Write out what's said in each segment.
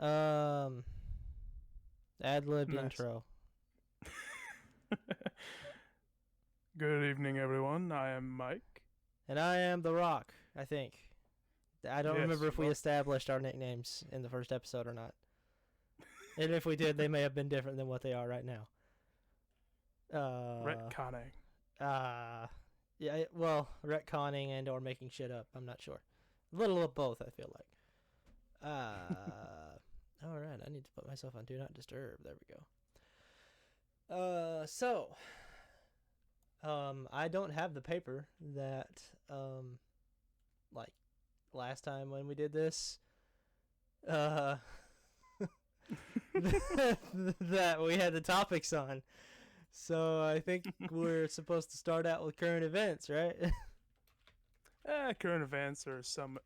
Um, ad-libbed Ness. intro. Good evening, everyone. I am Mike. And I am The Rock, I think. I don't remember Yes, if you we are. established our nicknames in the first episode or not. And if we did, they may have been different than what they are right now. Uh, Retconning. uh, yeah, well, retconning and or making shit up. I'm not sure. A little of both, I feel like. Uh, alright, I need to put myself on Do Not Disturb. There we go. I don't have the paper that, like, last time when we did this, uh, that we had the topics on. So I think we're supposed to start out with current events, right? Current events or some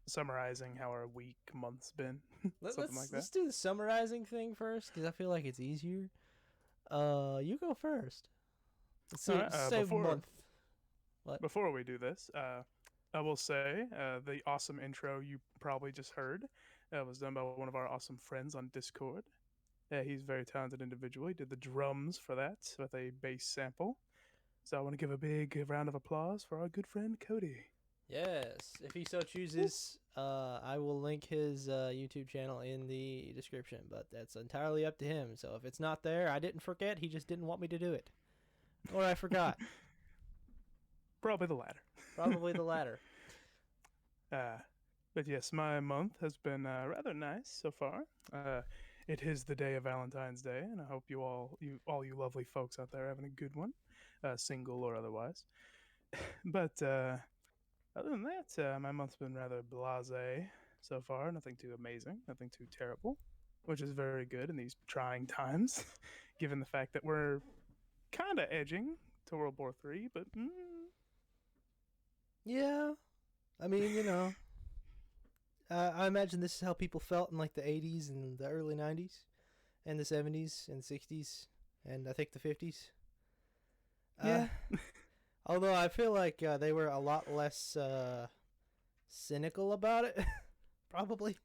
summarizing how our week, month's been. Let, Something let's like let's that. do the summarizing thing first because I feel like it's easier. You go first. All right. Let's say month. What? Before we do this, I will say the awesome intro you probably just heard was done by one of our awesome friends on Discord. He's a very talented individual. He did the drums for that with a bass sample. So I want to give a big round of applause for our good friend Cody. Yes, if he so chooses, I will link his YouTube channel in the description, but that's entirely up to him. So if it's not there, I didn't forget, he just didn't want me to do it. Or I forgot. Probably the latter. Probably the latter. Uh, but yes, my month has been rather nice so far. It is the day of Valentine's Day, and I hope all you lovely folks out there, are having a good one, single or otherwise. But other than that, my month's been rather blasé so far. Nothing too amazing, nothing too terrible, which is very good in these trying times, given the fact that we're kind of edging to World War III. But Yeah, I mean, I imagine this is how people felt in like the 80s and the early 90s and the 70s and 60s and I think the 50s. Uh, yeah, although I feel like they were a lot less cynical about it, probably.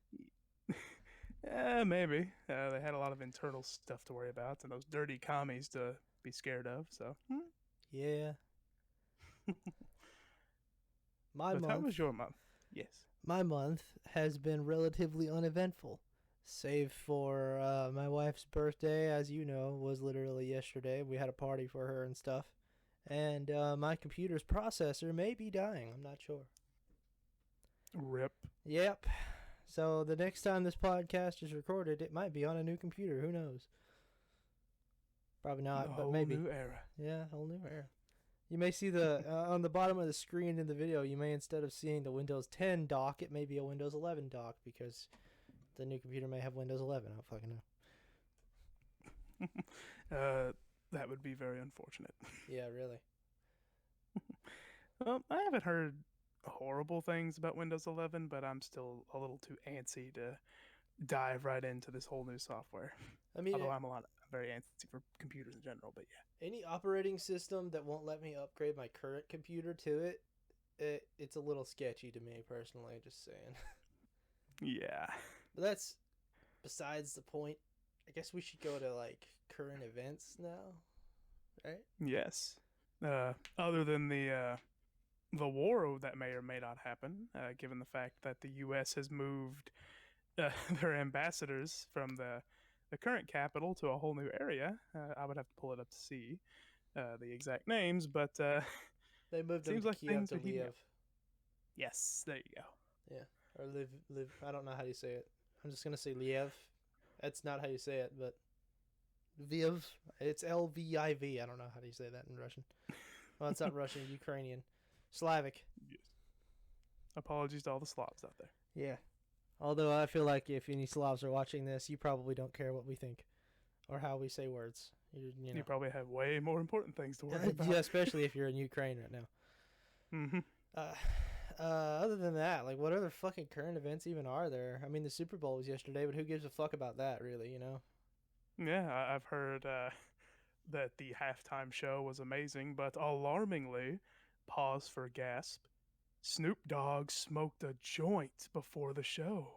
yeah, maybe they had a lot of internal stuff to worry about and those dirty commies to be scared of. So, Yeah. My but how was month, your month? Yes. my month has been relatively uneventful, save for my wife's birthday. As you know, was literally yesterday. We had a party for her and stuff, and my computer's processor may be dying. I'm not sure. Rip. Yep. So the next time this podcast is recorded, it might be on a new computer. Who knows? Probably A not, but whole maybe. new era. Yeah, whole new era. You may see the on the bottom of the screen in the video. You may instead of seeing the Windows 10 dock, it may be a Windows 11 dock because the new computer may have Windows 11. I don't fucking know. That would be very unfortunate. Yeah, really. I haven't heard horrible things about Windows 11, but I'm still a little too antsy to dive right into this whole new software. I mean, Although I'm very antsy for computers in general, but yeah. any operating system that won't let me upgrade my current computer to it's a little sketchy to me personally. Just saying. Yeah. But that's besides the point. I guess we should go to like current events now, right? Yes. Other than the war that may or may not happen, given the fact that the U.S. has moved their ambassadors from the current capital to a whole new area. I would have to pull it up to see the exact names, but They moved them seems to like Kiev things to are heating up. Liev. Yes, there you go. Yeah, or live. I don't know how you say it. I'm just gonna say Liev. That's not how you say it, but Viv. It's Lviv. I don't know how do you say that in Russian. Well, it's not Russian. Ukrainian, Slavic. Yes. Apologies to all the Slavs out there. Yeah. Although I feel like if any Slavs are watching this, you probably don't care what we think or how we say words. You You know. probably have way more important things to worry Yeah, about. especially if you're in Ukraine right now. hmm Uh, other than that, like, what other fucking current events even are there? I mean, the Super Bowl was yesterday, but who gives a fuck about that, really? Yeah, I've heard that the halftime show was amazing, but alarmingly, pause for gasp, Snoop Dogg smoked a joint before the show.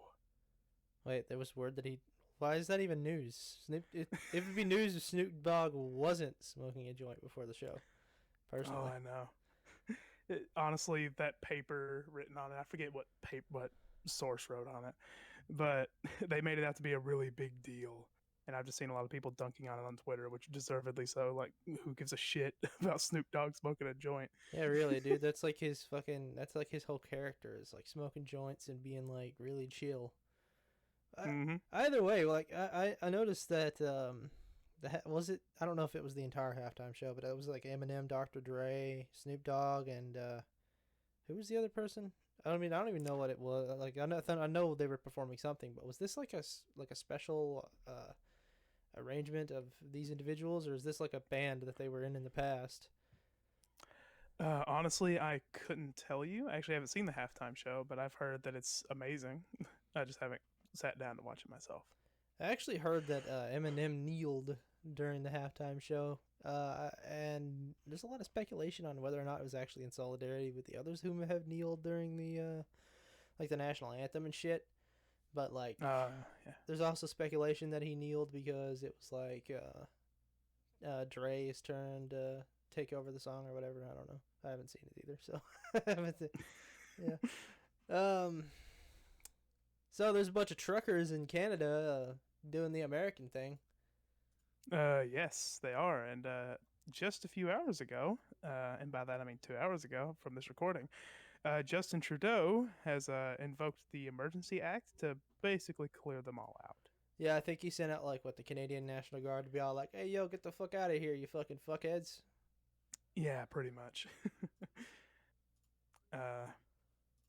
Wait, there was word that he. Why is that even news? It would be news if Snoop Dogg wasn't smoking a joint before the show. Oh, Personally, I know. Honestly, that paper written on it, I forget what source wrote on it, but they made it out to be a really big deal. And I've just seen a lot of people dunking on it on Twitter, which deservedly so. Like, who gives a shit about Snoop Dogg smoking a joint? yeah, really, dude. That's like his fucking. That's like his whole character is like smoking joints and being like really chill. Mm-hmm. Either way, like I noticed that was it. I don't know if it was the entire halftime show, but it was like Eminem, Dr. Dre, Snoop Dogg, and who was the other person? I mean, I don't even know what it was. Like I know they were performing something, but was this like a special arrangement of these individuals, or is this like a band that they were in the past? Honestly, I couldn't tell you. I actually haven't seen the halftime show, but I've heard that it's amazing. I just haven't sat down to watch it myself. I actually heard that Eminem kneeled during the halftime show, and there's a lot of speculation on whether or not it was actually in solidarity with the others who have kneeled during the like the national anthem and shit. But like, Yeah. there's also speculation that he kneeled because it was like Dre's turn to take over the song or whatever. I don't know. I haven't seen it either, so I haven't seen, yeah. So there's a bunch of truckers in Canada doing the American thing. Yes, they are. And just a few hours ago, and by that I mean 2 hours ago from this recording, Justin Trudeau has invoked the Emergency Act to basically clear them all out. Yeah, I think he sent out like what the Canadian National Guard to be all like, "Hey, yo, get the fuck out of here, you fucking fuckheads." Yeah, pretty much. uh,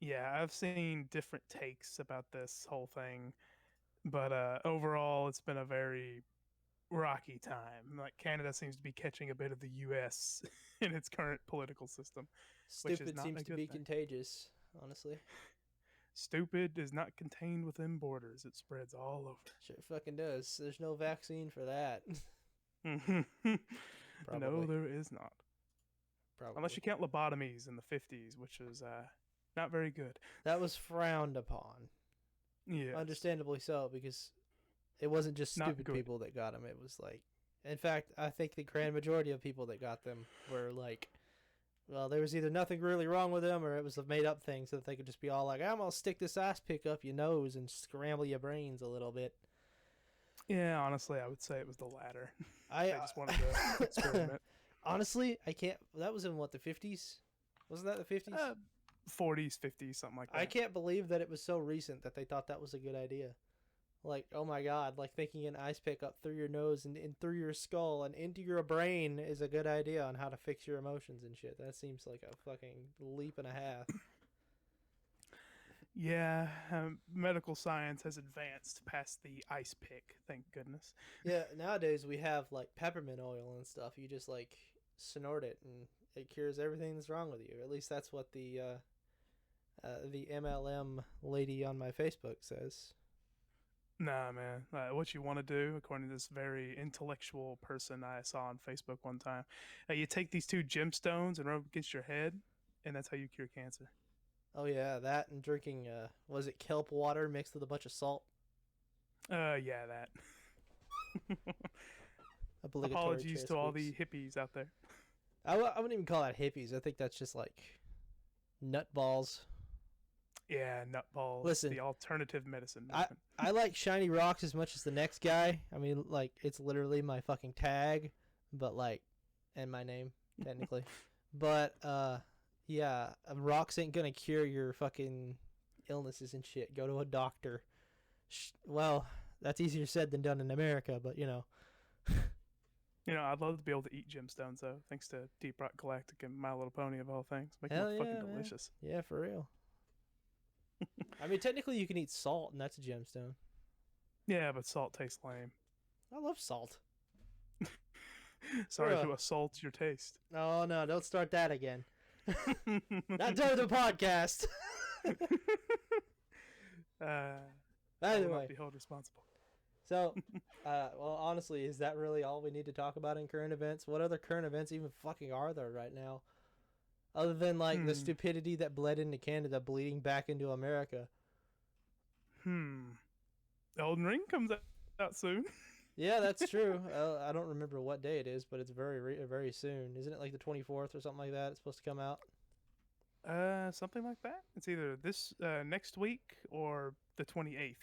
yeah, I've seen different takes about this whole thing, but overall, it's been a very rocky time. Like Canada seems to be catching a bit of the U.S. in its current political system, which is Stupid not seems a to good be thing. contagious, honestly. Stupid is not contained within borders; it spreads all over. Sure fucking does. There's no vaccine for that. No, Probably. there is not. Unless Probably. you count lobotomies in the 50s, which is not very good. That was frowned upon. Yes. Understandably so, because it wasn't just Not stupid good. people that got them. It was like, in fact, I think the grand majority of people that got them were like, well, there was either nothing really wrong with them or it was a made up thing so that they could just be all like, I'm going to stick this ice pick up your nose and scramble your brains a little bit. Yeah, honestly, I would say it was the latter. I They just wanted to experiment. honestly, I can't. That was in what, the 50s? Wasn't that the 50s? 40s, 50s, something like that. I can't believe that it was so recent that they thought that was a good idea. Like, oh my god, like thinking an ice pick up through your nose and through your skull and into your brain is a good idea on how to fix your emotions and shit. That seems like a fucking leap and a half. Yeah, medical science has advanced past the ice pick, thank goodness. Yeah, nowadays we have like peppermint oil and stuff. You just like snort it and it cures everything that's wrong with you. At least that's what the MLM lady on my Facebook says. Nah, man. What you want to do, according to this very intellectual person I saw on Facebook one time, you take these two gemstones and rub them against your head, and that's how you cure cancer. Oh yeah, that and drinking was it kelp water mixed with a bunch of salt? Yeah, that. Obligatory Apologies trail to all squeaks. the hippies out there. I wouldn't even call that hippies. I think that's just like nutballs. Yeah, nutballs. Listen, The alternative medicine I movement. I like shiny rocks as much as the next guy. I mean, like it's literally my fucking tag, but like, and my name technically. But yeah, rocks ain't gonna cure your fucking illnesses and shit. Go to a doctor. Well, that's easier said than done in America, but you know. I'd love to be able to eat gemstones, though, thanks to Deep Rock Galactic and My Little Pony of all things. Make them Hell look yeah, fucking man. delicious. Yeah, for real. I mean, technically, you can eat salt, and that's a gemstone. Yeah, but salt tastes lame. I love salt. Sorry Bruh. to assault your taste. Oh no, don't start that again. Not during the podcast. I Either will way, not be held responsible. so, well, honestly, is that really all we need to talk about in current events? What other current events even fucking are there right now? Other than, like, the stupidity that bled into Canada bleeding back into America. Elden Ring comes out soon. Yeah, that's true. I don't remember what day it is, but it's very soon. Isn't it like the 24th or something like that? It's supposed to come out. Something like that. It's either this next week or the 28th,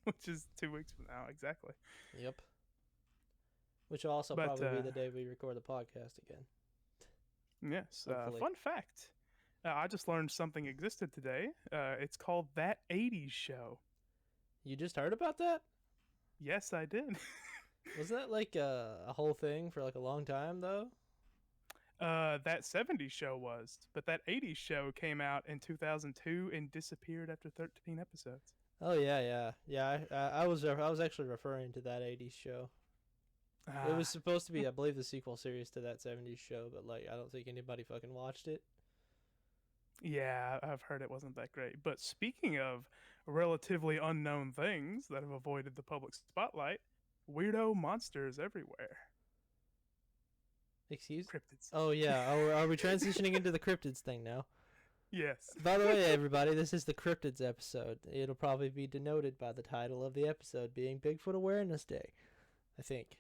which is 2 weeks from now exactly. Yep. Which will also But probably be the day we record the podcast again. yes, Hopefully. fun fact. I just learned something existed today. It's called That 80s Show. You just heard about that? Yes, I did. Wasn't that like a whole thing for like a long time though? That 70s show was, but that 80s show came out in 2002 and disappeared after 13 episodes. Oh yeah. I was actually referring to that 80s show. It was supposed to be, I believe, the sequel series to that 70s show, but like I don't think anybody fucking watched it. Yeah, I've heard it wasn't that great. But speaking of relatively unknown things that have avoided the public spotlight, weirdo monsters everywhere. Excuse? Cryptids. Oh yeah. Are we transitioning into the cryptids thing now? Yes. By the way, everybody, this is the cryptids episode. It'll probably be denoted by the title of the episode being Bigfoot Awareness Day, I think.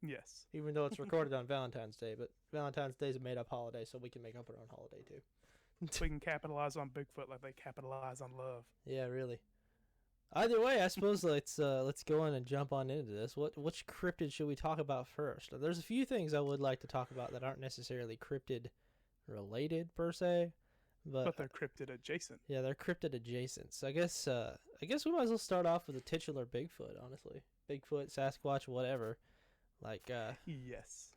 Yes. Even though it's recorded on Valentine's Day, but Valentine's Day is a made-up holiday, so we can make up our own holiday too. We can capitalize on Bigfoot like they capitalize on love. Yeah, really. Either way, I suppose let's go on and jump on into this. Which cryptid should we talk about first? There's a few things I would like to talk about that aren't necessarily cryptid related per se, but they're cryptid adjacent. Yeah, they're cryptid adjacent. So I guess we might as well start off with a titular Bigfoot. Honestly, Bigfoot, Sasquatch, whatever. Like yes.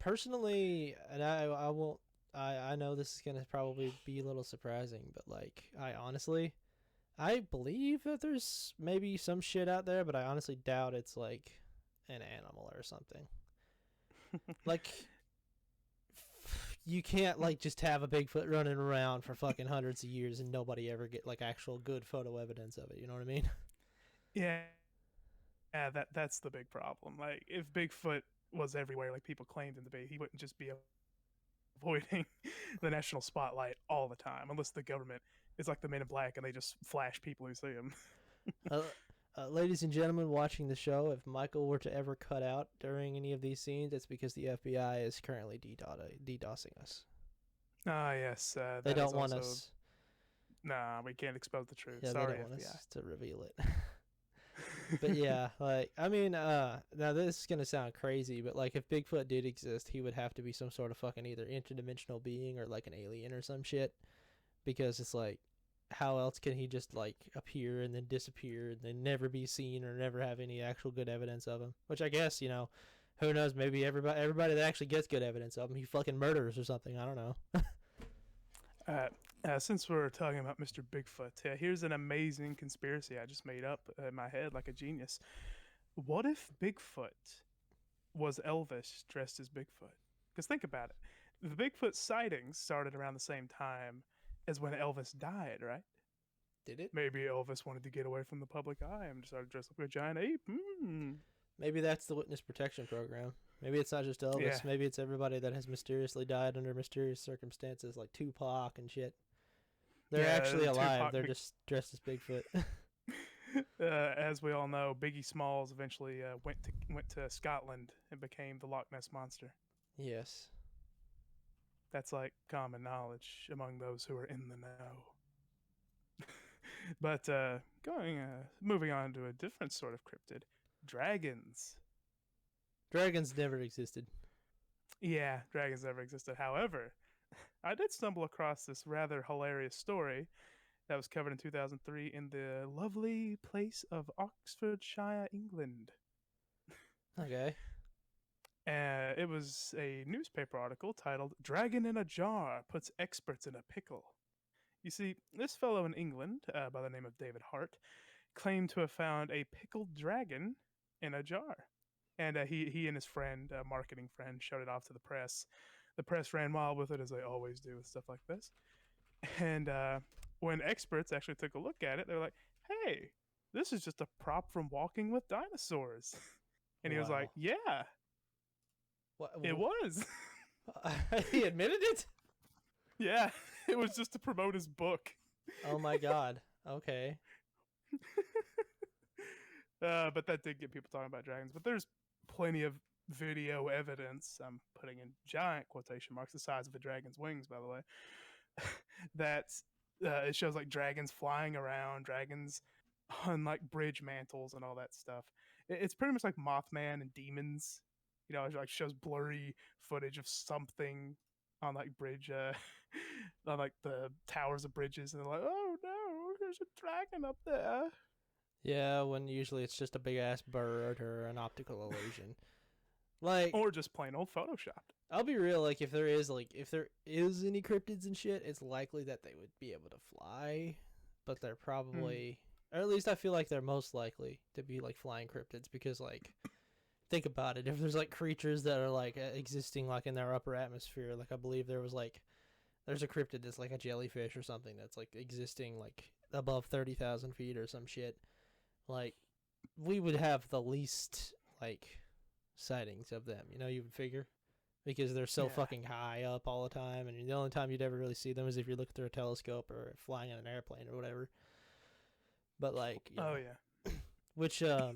Personally, and I won't. I know this is gonna probably be a little surprising, but like I believe that there's maybe some shit out there, but I honestly doubt it's like an animal or something. Like, you can't like just have a Bigfoot running around for fucking hundreds of years and nobody ever get like actual good photo evidence of it. You know what I mean? Yeah. Yeah, that's the big problem. Like, if Bigfoot was everywhere like people claimed him to be, he wouldn't just be avoiding the national spotlight all the time, unless the government is like the Men in Black and they just flash people who see him. Ladies and gentlemen watching the show, if Michael were to ever cut out during any of these scenes, it's because the FBI is currently DDoSing us. Ah, yes. They don't want us. Nah, we can't expose the truth. Yeah, Sorry, they don't want FBI. us to reveal it. But yeah, like, I mean, now this is gonna sound crazy, but like if Bigfoot did exist, he would have to be some sort of fucking either interdimensional being or like an alien or some shit, because it's like, how else can he just like appear and then disappear and then never be seen or never have any actual good evidence of him? Which I guess, you know, who knows, maybe everybody that actually gets good evidence of him, he fucking murders or something. I don't know. Since we're talking about Mr. Bigfoot, here's an amazing conspiracy I just made up in my head like a genius. What if Bigfoot was Elvis dressed as Bigfoot? Because think about it. The Bigfoot sightings started around the same time as when Elvis died, right? Did it? Maybe Elvis wanted to get away from the public eye and decided to dress up like a giant ape. Maybe that's the witness protection program. Maybe it's not just Elvis. Yeah. Maybe it's everybody that has mysteriously died under mysterious circumstances, like Tupac and shit. They're actually alive. They're just dressed as Bigfoot. As we all know, Biggie Smalls eventually went to Scotland and became the Loch Ness monster. Yes. That's like common knowledge among those who are in the know. But moving on to a different sort of cryptid, dragons. Dragons never existed. Yeah, dragons never existed. However, I did stumble across this rather hilarious story that was covered in 2003 in the lovely place of Oxfordshire, England. Okay. It was a newspaper article titled "Dragon in a Jar Puts Experts in a Pickle." You see, this fellow in England, by the name of David Hart, claimed to have found a pickled dragon in a jar. And he and his friend, a marketing friend, showed it off to the press. The press ran wild with it, as they always do with stuff like this. And when experts actually took a look at it, they were like, hey, this is just a prop from Walking with Dinosaurs. And he was like, yeah, it was. He admitted it? Yeah, it was just to promote his book. Oh my god. Okay. But that did get people talking about dragons. But there's plenty of video evidence. I'm putting in giant quotation marks, the size of a dragon's wings, by the way. that it shows like dragons flying around, dragons on like bridge mantles and all that stuff. It's pretty much like Mothman and demons. You know, it like shows blurry footage of something on like bridge, on like the towers of bridges, and they're like, "Oh no, there's a dragon up there." Yeah, when usually it's just a big ass bird or an optical illusion. Like, Or just plain old photoshopped. I'll be real, like if there is any cryptids and shit, it's likely that they would be able to fly, but they're probably, or at least I feel like they're most likely to be like flying cryptids because like think about it, if there's like creatures that are like existing like in their upper atmosphere, like I believe there's a cryptid that's like a jellyfish or something that's like existing like above 30,000 feet or some shit. Like we would have the least like sightings of them, you would figure, because they're so fucking high up all the time, and the only time you'd ever really see them is if you're looking through a telescope or flying in an airplane or whatever. But like, which how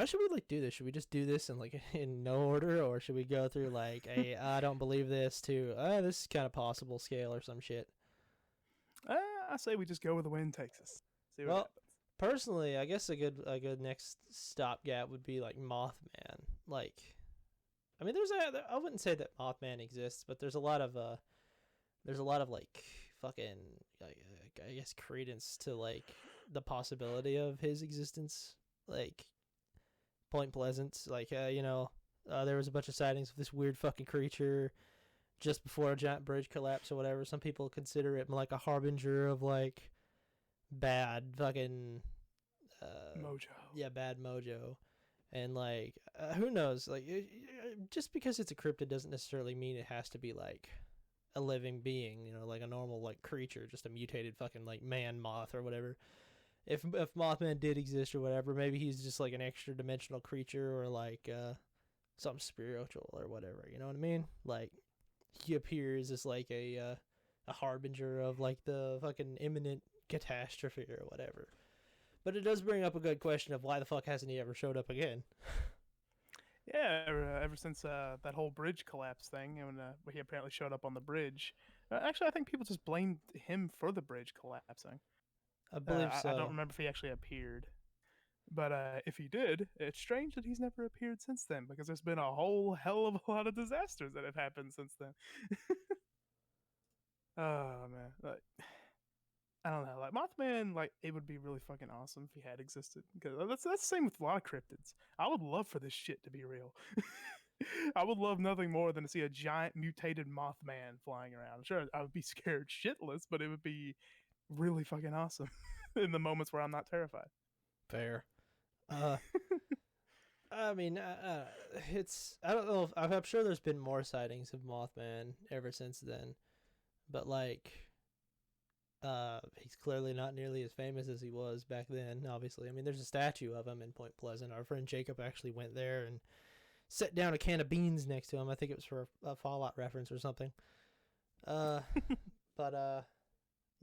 should we like do this? Should we just do this in like in no order, or should we go through like a I don't believe this to this is kind of possible scale or some shit? I say we just go where the wind takes us. See what happens. Personally, I guess a good next stopgap would be like Mothman. Like, I mean, I wouldn't say that Mothman exists, but there's a lot of like fucking I guess credence to like the possibility of his existence. Like Point Pleasant, like there was a bunch of sightings of this weird fucking creature just before a giant bridge collapse or whatever. Some people consider it like a harbinger of like bad fucking mojo. Yeah, bad mojo. And like who knows, like just because it's a cryptid doesn't necessarily mean it has to be like a living being, like a normal like creature, just a mutated fucking like man moth or whatever. If Mothman did exist or whatever, maybe he's just like an extra dimensional creature or like something spiritual or whatever, you know what I mean? Like he appears as like a harbinger of like the fucking imminent catastrophe or whatever. But it does bring up a good question of why the fuck hasn't he ever showed up again? Yeah, ever since that whole bridge collapse thing, and he apparently showed up on the bridge. Actually, I think people just blamed him for the bridge collapsing. I believe so. I don't remember if he actually appeared. But if he did, it's strange that he's never appeared since then, because there's been a whole hell of a lot of disasters that have happened since then. Oh, man. Like, I don't know. Like, Mothman, like, it would be really fucking awesome if he had existed. Because that's the same with a lot of cryptids. I would love for this shit to be real. I would love nothing more than to see a giant mutated Mothman flying around. Sure, I would be scared shitless, but it would be really fucking awesome in the moments where I'm not terrified. Fair. I mean, it's, I don't know, I'm sure there's been more sightings of Mothman ever since then, but like, he's clearly not nearly as famous as he was back then, obviously. I mean, there's a statue of him in Point Pleasant. Our friend Jacob actually went there and set down a can of beans next to him. I think it was for a Fallout reference or something. But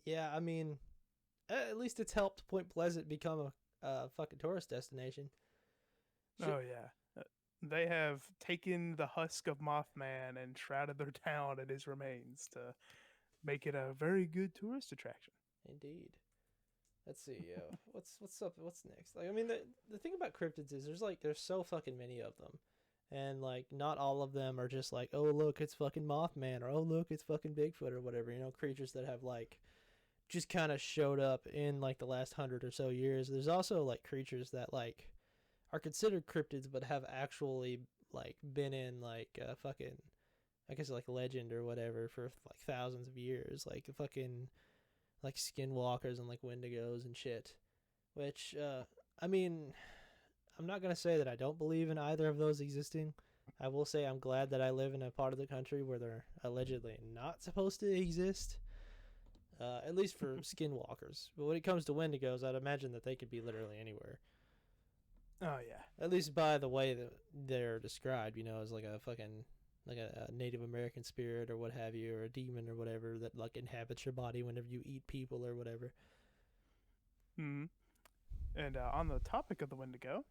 yeah, I mean, at least it's helped Point Pleasant become a fucking tourist destination. Oh, yeah. They have taken the husk of Mothman and shrouded their town in his remains to make it a very good tourist attraction. Indeed. Let's see, what's up? What's next? Like, I mean, the thing about cryptids is there's so fucking many of them, and like not all of them are just like, oh look, it's fucking Mothman, or oh look, it's fucking Bigfoot or whatever. Creatures that have like just kind of showed up in like the last 100 or so years. There's also like creatures that like are considered cryptids but have actually like been in like fucking, I guess like legend or whatever for like thousands of years, like fucking like skinwalkers and like wendigos and shit. Which I mean, I'm not gonna say that I don't believe in either of those existing. I will say I'm glad that I live in a part of the country where they're allegedly not supposed to exist. At least for skinwalkers. But when it comes to wendigos, I'd imagine that they could be literally anywhere. Oh, yeah. At least by the way that they're described, as like a fucking, like a Native American spirit or what have you, or a demon or whatever that like inhabits your body whenever you eat people or whatever. Hmm. And on the topic of the Wendigo,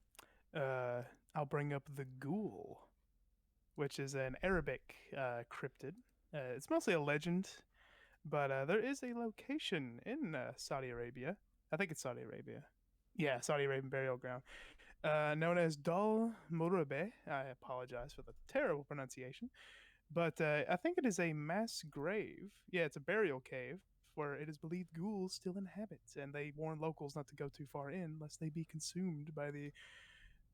I'll bring up the Ghoul, which is an Arabic cryptid. It's mostly a legend, but there is a location in Saudi Arabia. I think it's Saudi Arabia. Yeah, Saudi Arabian burial ground, known as Dal Murabe. I apologize for the terrible pronunciation, but I think it is a mass grave. Yeah, it's a burial cave where it is believed ghouls still inhabit, and they warn locals not to go too far in lest they be consumed by the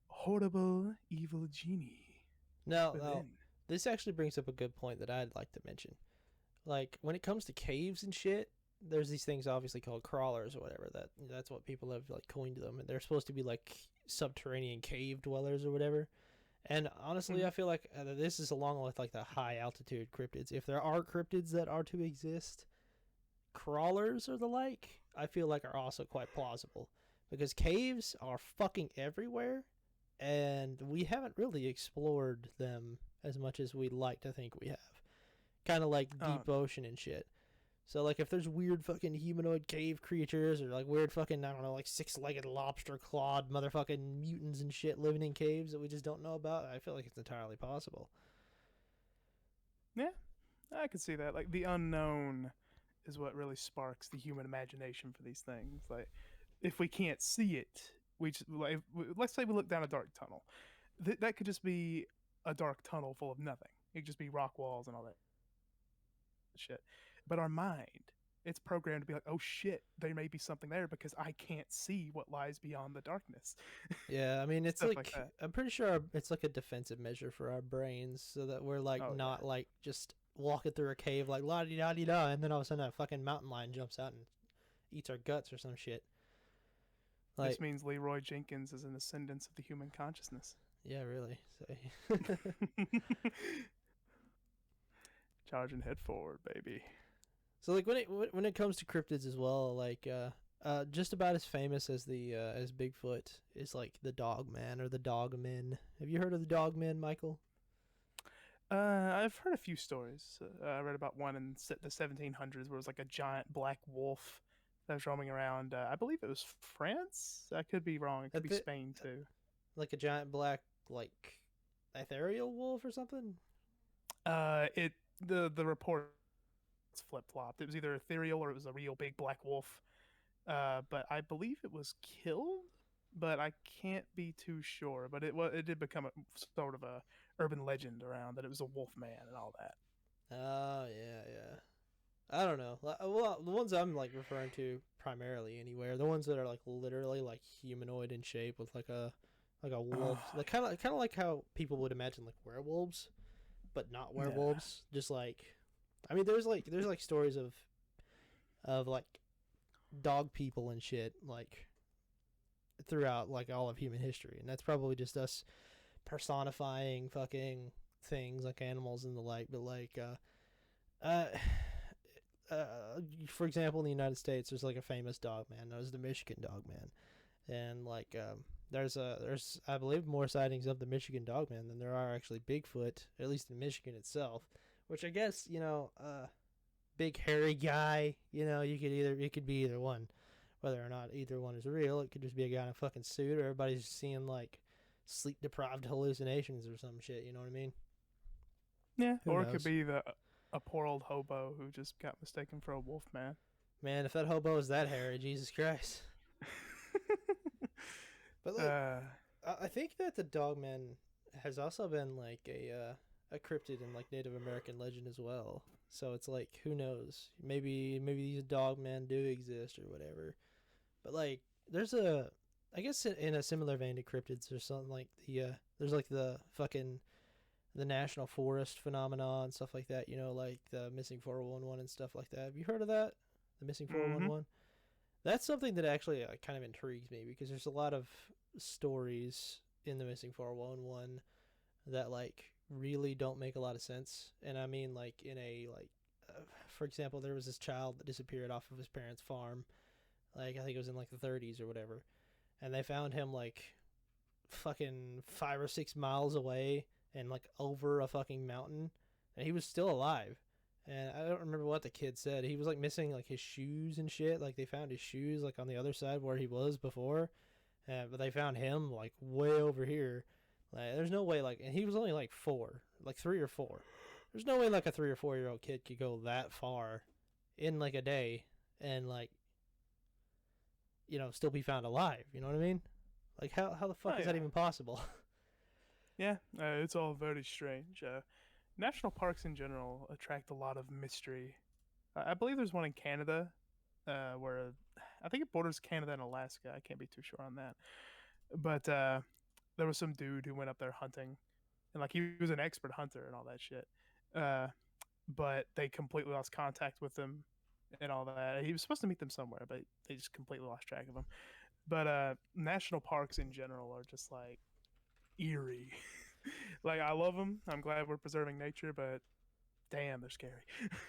horrible evil genie Now, within. this actually brings up a good point that I'd like to mention. Like when it comes to caves and shit, there's these things obviously called crawlers or whatever. That's what people have like coined them, and they're supposed to be like subterranean cave dwellers or whatever. And honestly, Mhm. I feel like this is along with like the high altitude cryptids. If there are cryptids that are to exist, crawlers or the like, I feel like are also quite plausible because caves are fucking everywhere, and we haven't really explored them as much as we'd like to think we have. Kind of like Oh deep no. ocean and shit. So like if there's weird fucking humanoid cave creatures or like weird fucking I don't know like six-legged lobster clawed motherfucking mutants and shit living in caves that we just don't know about, I feel like it's entirely possible. Yeah, I could see that. Like the unknown is what really sparks the human imagination for these things. Like if we can't see it, we just like let's say we look down a dark tunnel. That could just be a dark tunnel full of nothing. It could just be rock walls and all that shit. But our mind, it's programmed to be like, oh shit, there may be something there because I can't see what lies beyond the darkness. Yeah, I mean it's Stuff like like that. I'm pretty sure it's like a defensive measure for our brains so that we're like Oh yeah. not like just walking through a cave like la di da di da and then all of a sudden a fucking mountain lion jumps out and eats our guts or some shit. This Like means Leroy Jenkins is an ascendant of the human consciousness. yeah, really. So Charging head forward, baby. So like when it comes to cryptids as well, like just about as famous as Bigfoot is like the Dog Man or the Dogmen. Have you heard of the Dogmen, Michael? I've heard a few stories. I read about one in the 1700s where it was like a giant black wolf that was roaming around. I believe it was France. I could be wrong. It A could be bit Spain too. like a giant black like ethereal wolf or something. It the reports flip flopped. It was either ethereal or it was a real big black wolf. But I believe it was killed. But I can't be too sure. But it did become a sort of a urban legend around that it was a wolf man and all that. Oh yeah, yeah. I don't know. Well, the ones I'm like referring to primarily anywhere, the ones that are like literally like humanoid in shape with like a wolf, Oh, like kind of like how people would imagine like werewolves, but not yeah. werewolves. Just like, I mean, there's like stories of like dog people and shit like throughout like all of human history, and that's probably just us personifying fucking things like animals and the like. But like, uh, uh, for example, in the United States, there's like a famous dog man known as the Michigan Dog Man, and like there's I believe more sightings of the Michigan Dogman than there are actually Bigfoot, at least in Michigan itself. Which I guess big hairy guy. It could be either one, whether or not either one is real. It could just be a guy in a fucking suit, or everybody's just seeing like sleep deprived hallucinations or some shit. You know what I mean? Yeah, Who or it could knows? be the a poor old hobo who just got mistaken for a wolf man. Man, if that hobo is that hairy, Jesus Christ. But like, uh, I think that the Dogman has also been like a cryptid in like Native American legend as well. So it's like who knows? Maybe these Dogmen do exist or whatever. But like there's a I guess in a similar vein to cryptids there's something like there's like the fucking the national forest phenomena and stuff like that, like the missing 411 and stuff like that. Have you heard of that? The missing mm-hmm. 411? That's something that actually kind of intrigues me because there's a lot of stories in the missing 411 that like really don't make a lot of sense. And I mean like in a like for example, there was this child that disappeared off of his parents' farm. Like I think it was in like the 30s or whatever. And they found him like fucking 5 or 6 miles away and like over a fucking mountain and he was still alive. And I don't remember what the kid said. He was like missing like his shoes and shit. Like they found his shoes like on the other side where he was before. But they found him like way over here. Like, there's no way like, and he was only like 4, like 3 or 4. There's no way like a 3 or 4 year old kid could go that far in like a day and like still be found alive. You know what I mean? Like how the fuck Oh is that yeah, even possible? yeah. It's all very strange. National parks in general attract a lot of mystery. I believe there's one in Canada, where I think it borders Canada and Alaska. I can't be too sure on that, but there was some dude who went up there hunting, and like he was an expert hunter and all that shit. Uh, but they completely lost contact with him and all that. He was supposed to meet them somewhere, but they just completely lost track of him. But national parks in general are just like eerie. Like I love them. I'm glad we're preserving nature, but damn, they're scary.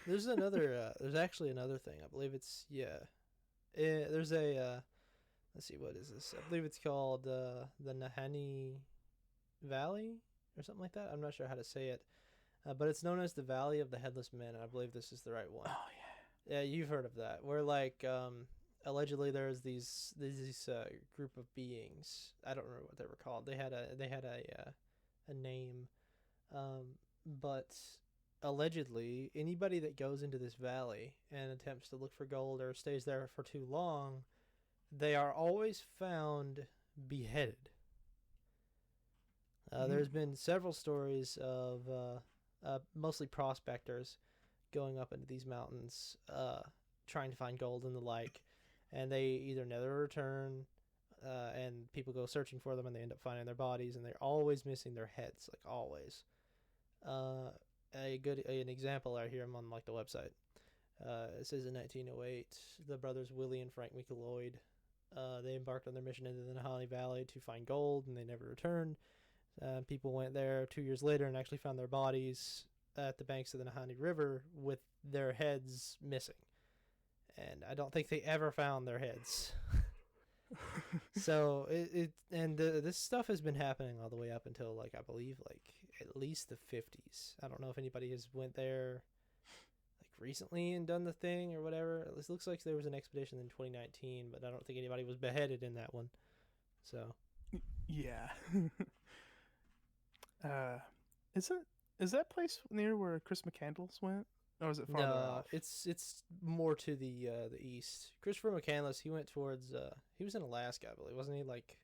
There's another. There's actually another thing. I believe it's yeah. There's a. Let's see, what is this? I believe it's called the Nahani Valley or something like that. I'm not sure how to say it, but it's known as the Valley of the Headless Man, and I believe this is the right one. Oh Yeah, you've heard of that. Where like allegedly there's these group of beings. I don't remember what they were called. They had a name, but allegedly anybody that goes into this valley and attempts to look for gold or stays there for too long, they are always found beheaded. yeah. There's been several stories of mostly prospectors going up into these mountains, trying to find gold and the like, and they either never return, and people go searching for them, and they end up finding their bodies, and they're always missing their heads, like always. Uh, an example right here. I'm on like the website. It says in 1908, the brothers Willie and Frank McLeod, they embarked on their mission into the Nahani Valley to find gold, and they never returned. People went there 2 years later and actually found their bodies at the banks of the Nahani River with their heads missing. And I don't think they ever found their heads. So this stuff has been happening all the way up until like I believe like at least the 50s. I don't know if anybody has went there like recently and done the thing or whatever. It looks like there was an expedition in 2019, but I don't think anybody was beheaded in that one. So Yeah. uh, is that place near where Chris McCandless went, or is it farther no, off? it's more to the east. Christopher McCandless, he went towards he was in Alaska, I believe, wasn't he? Like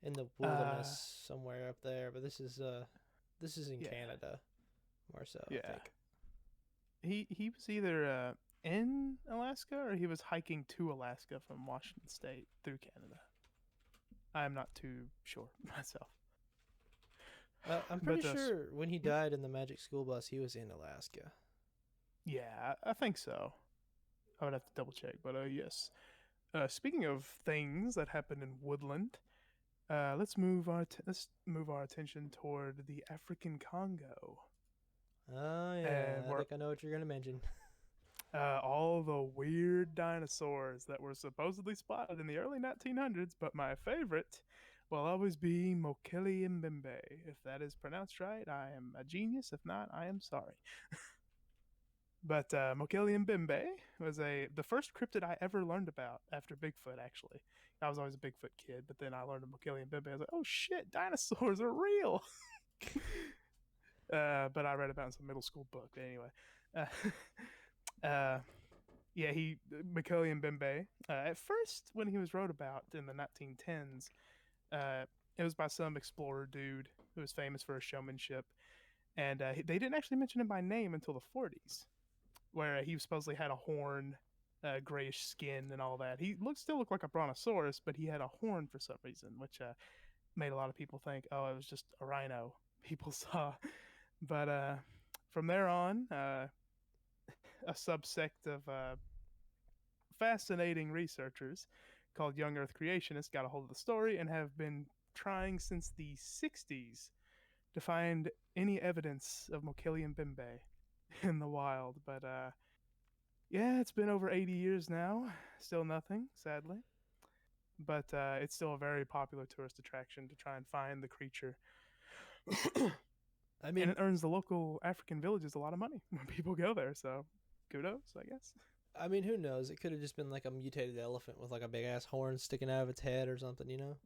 in the Uh, wilderness somewhere up there. But this is in yeah, Canada more so, I yeah. think. He was either in Alaska or he was hiking to Alaska from Washington State through Canada. I'm not too sure myself. I'm pretty But sure when he died in the Magic School Bus, he was in Alaska. yeah, I think so. I would have to double check, but yes. Speaking of things that happen in woodland, let's move our attention toward the African Congo, Oh and yeah, I where think I know what you're gonna mention. all the weird dinosaurs that were supposedly spotted in the early 1900s. But my favorite will always be Mokele Mbembe. If that is pronounced right, I am a genius. If not, I am sorry. But Mokele Mbembe was the first cryptid I ever learned about after Bigfoot. Actually, I was always a Bigfoot kid, but then I learned of Mokele Mbembe. I was like, oh shit, dinosaurs are real. But I read about it in some middle school book. But anyway, uh, yeah, Mokele Mbembe. At first, when he was wrote about in the 1910s, it was by some explorer dude who was famous for his showmanship, and they didn't actually mention him by name until the 40s, where he supposedly had a horn, grayish skin, and all that. He still looked like a brontosaurus, but he had a horn for some reason, which made a lot of people think, oh, it was just a rhino people saw. But from there on, a subsect of fascinating researchers called Young Earth Creationists got a hold of the story and have been trying since the 60s to find any evidence of Mokele Mbembe in the wild. But yeah, it's been over 80 years now. Still nothing, sadly. But it's still a very popular tourist attraction to try and find the creature. I And mean, it earns the local African villages a lot of money when people go there. So kudos, I guess. I mean, who knows? It could have just been like a mutated elephant with like a big ass horn sticking out of its head or something, you know?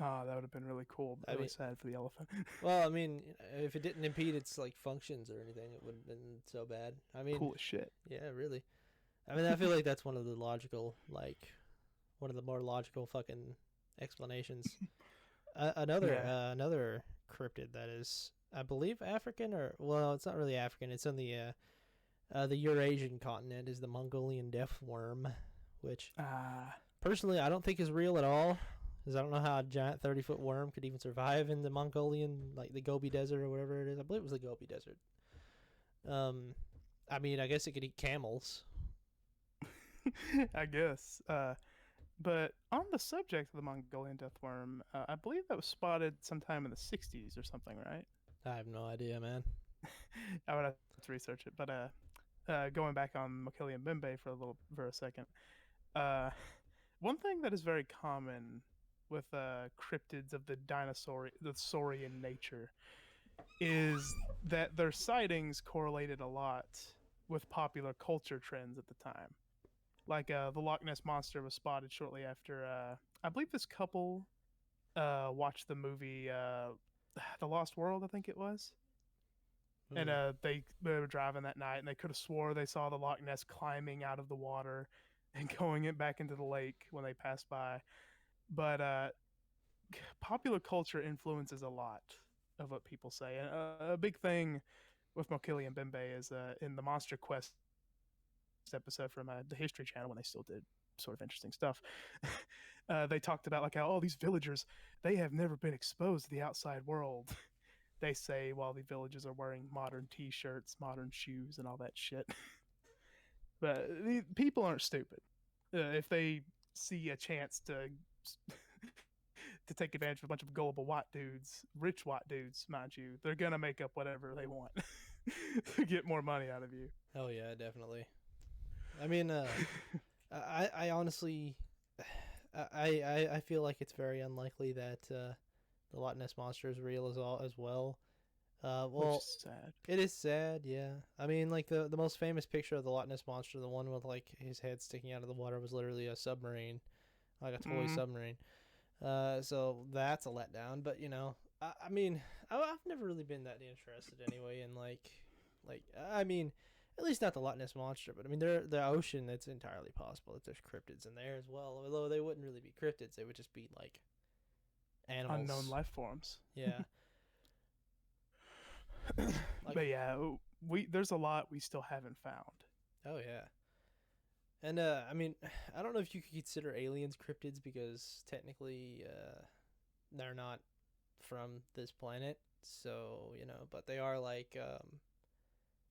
Oh, that would have been really cool, but I really mean, sad for the elephant. well, I mean, if it didn't impede its like functions or anything, it wouldn't have been so bad. I mean, Cool as shit. yeah, really. I mean, I feel like that's one of the logical, like, one of the more logical fucking explanations. Yeah. Another cryptid that is, I believe, African, or well, it's not really African. It's on the Eurasian continent. Is the Mongolian death worm, which Ah. personally I don't think is real at all. Because I don't know how a giant 30-foot worm could even survive in the Mongolian, like the Gobi Desert or whatever it is. I believe it was the Gobi Desert. I mean, I guess it could eat camels. I guess. But on the subject of the Mongolian death worm, I believe that was spotted sometime in the 60s or something, right? I have no idea, man. I would have to research it. But going back on Mokilian Bimbe for a second, uh, one thing that is very common with cryptids of the saurian nature is that their sightings correlated a lot with popular culture trends at the time. Like the Loch Ness monster was spotted shortly after. I believe this couple watched the movie The Lost World, I think it was, and Hmm. they were driving that night, and they could have swore they saw the Loch Ness climbing out of the water and going it back into the lake when they passed by. But popular culture influences a lot of what people say, and a big thing with Mokili and Bimbe is in the Monster Quest episode from the History Channel when they still did sort of interesting stuff. They talked about like how all these villagers they have never been exposed to the outside world. They say while the villagers are wearing modern T-shirts, modern shoes, and all that shit. But the people aren't stupid. If they see a chance to take advantage of a bunch of gullible white dudes, rich white dudes, mind you, they're gonna make up whatever they want to get more money out of you. Oh yeah, definitely. I mean, I honestly, I feel like it's very unlikely that the Loch Ness monster is real as well. Which Well, is sad. it is sad, yeah. I mean, like the most famous picture of the Loch Ness monster, the one with like his head sticking out of the water, was literally a submarine, like a toy Mm, submarine. So that's a letdown. But I mean, I've never really been that interested anyway in like I mean, at least not the Loch Ness monster. But I mean, the ocean. It's entirely possible that there's cryptids in there as well. Although they wouldn't really be cryptids, they would just be like unknown animals. life forms. Yeah, like But yeah, we there's a lot we still haven't found. oh yeah. And I mean, I don't know if you could consider aliens cryptids because technically they're not from this planet. So but they are like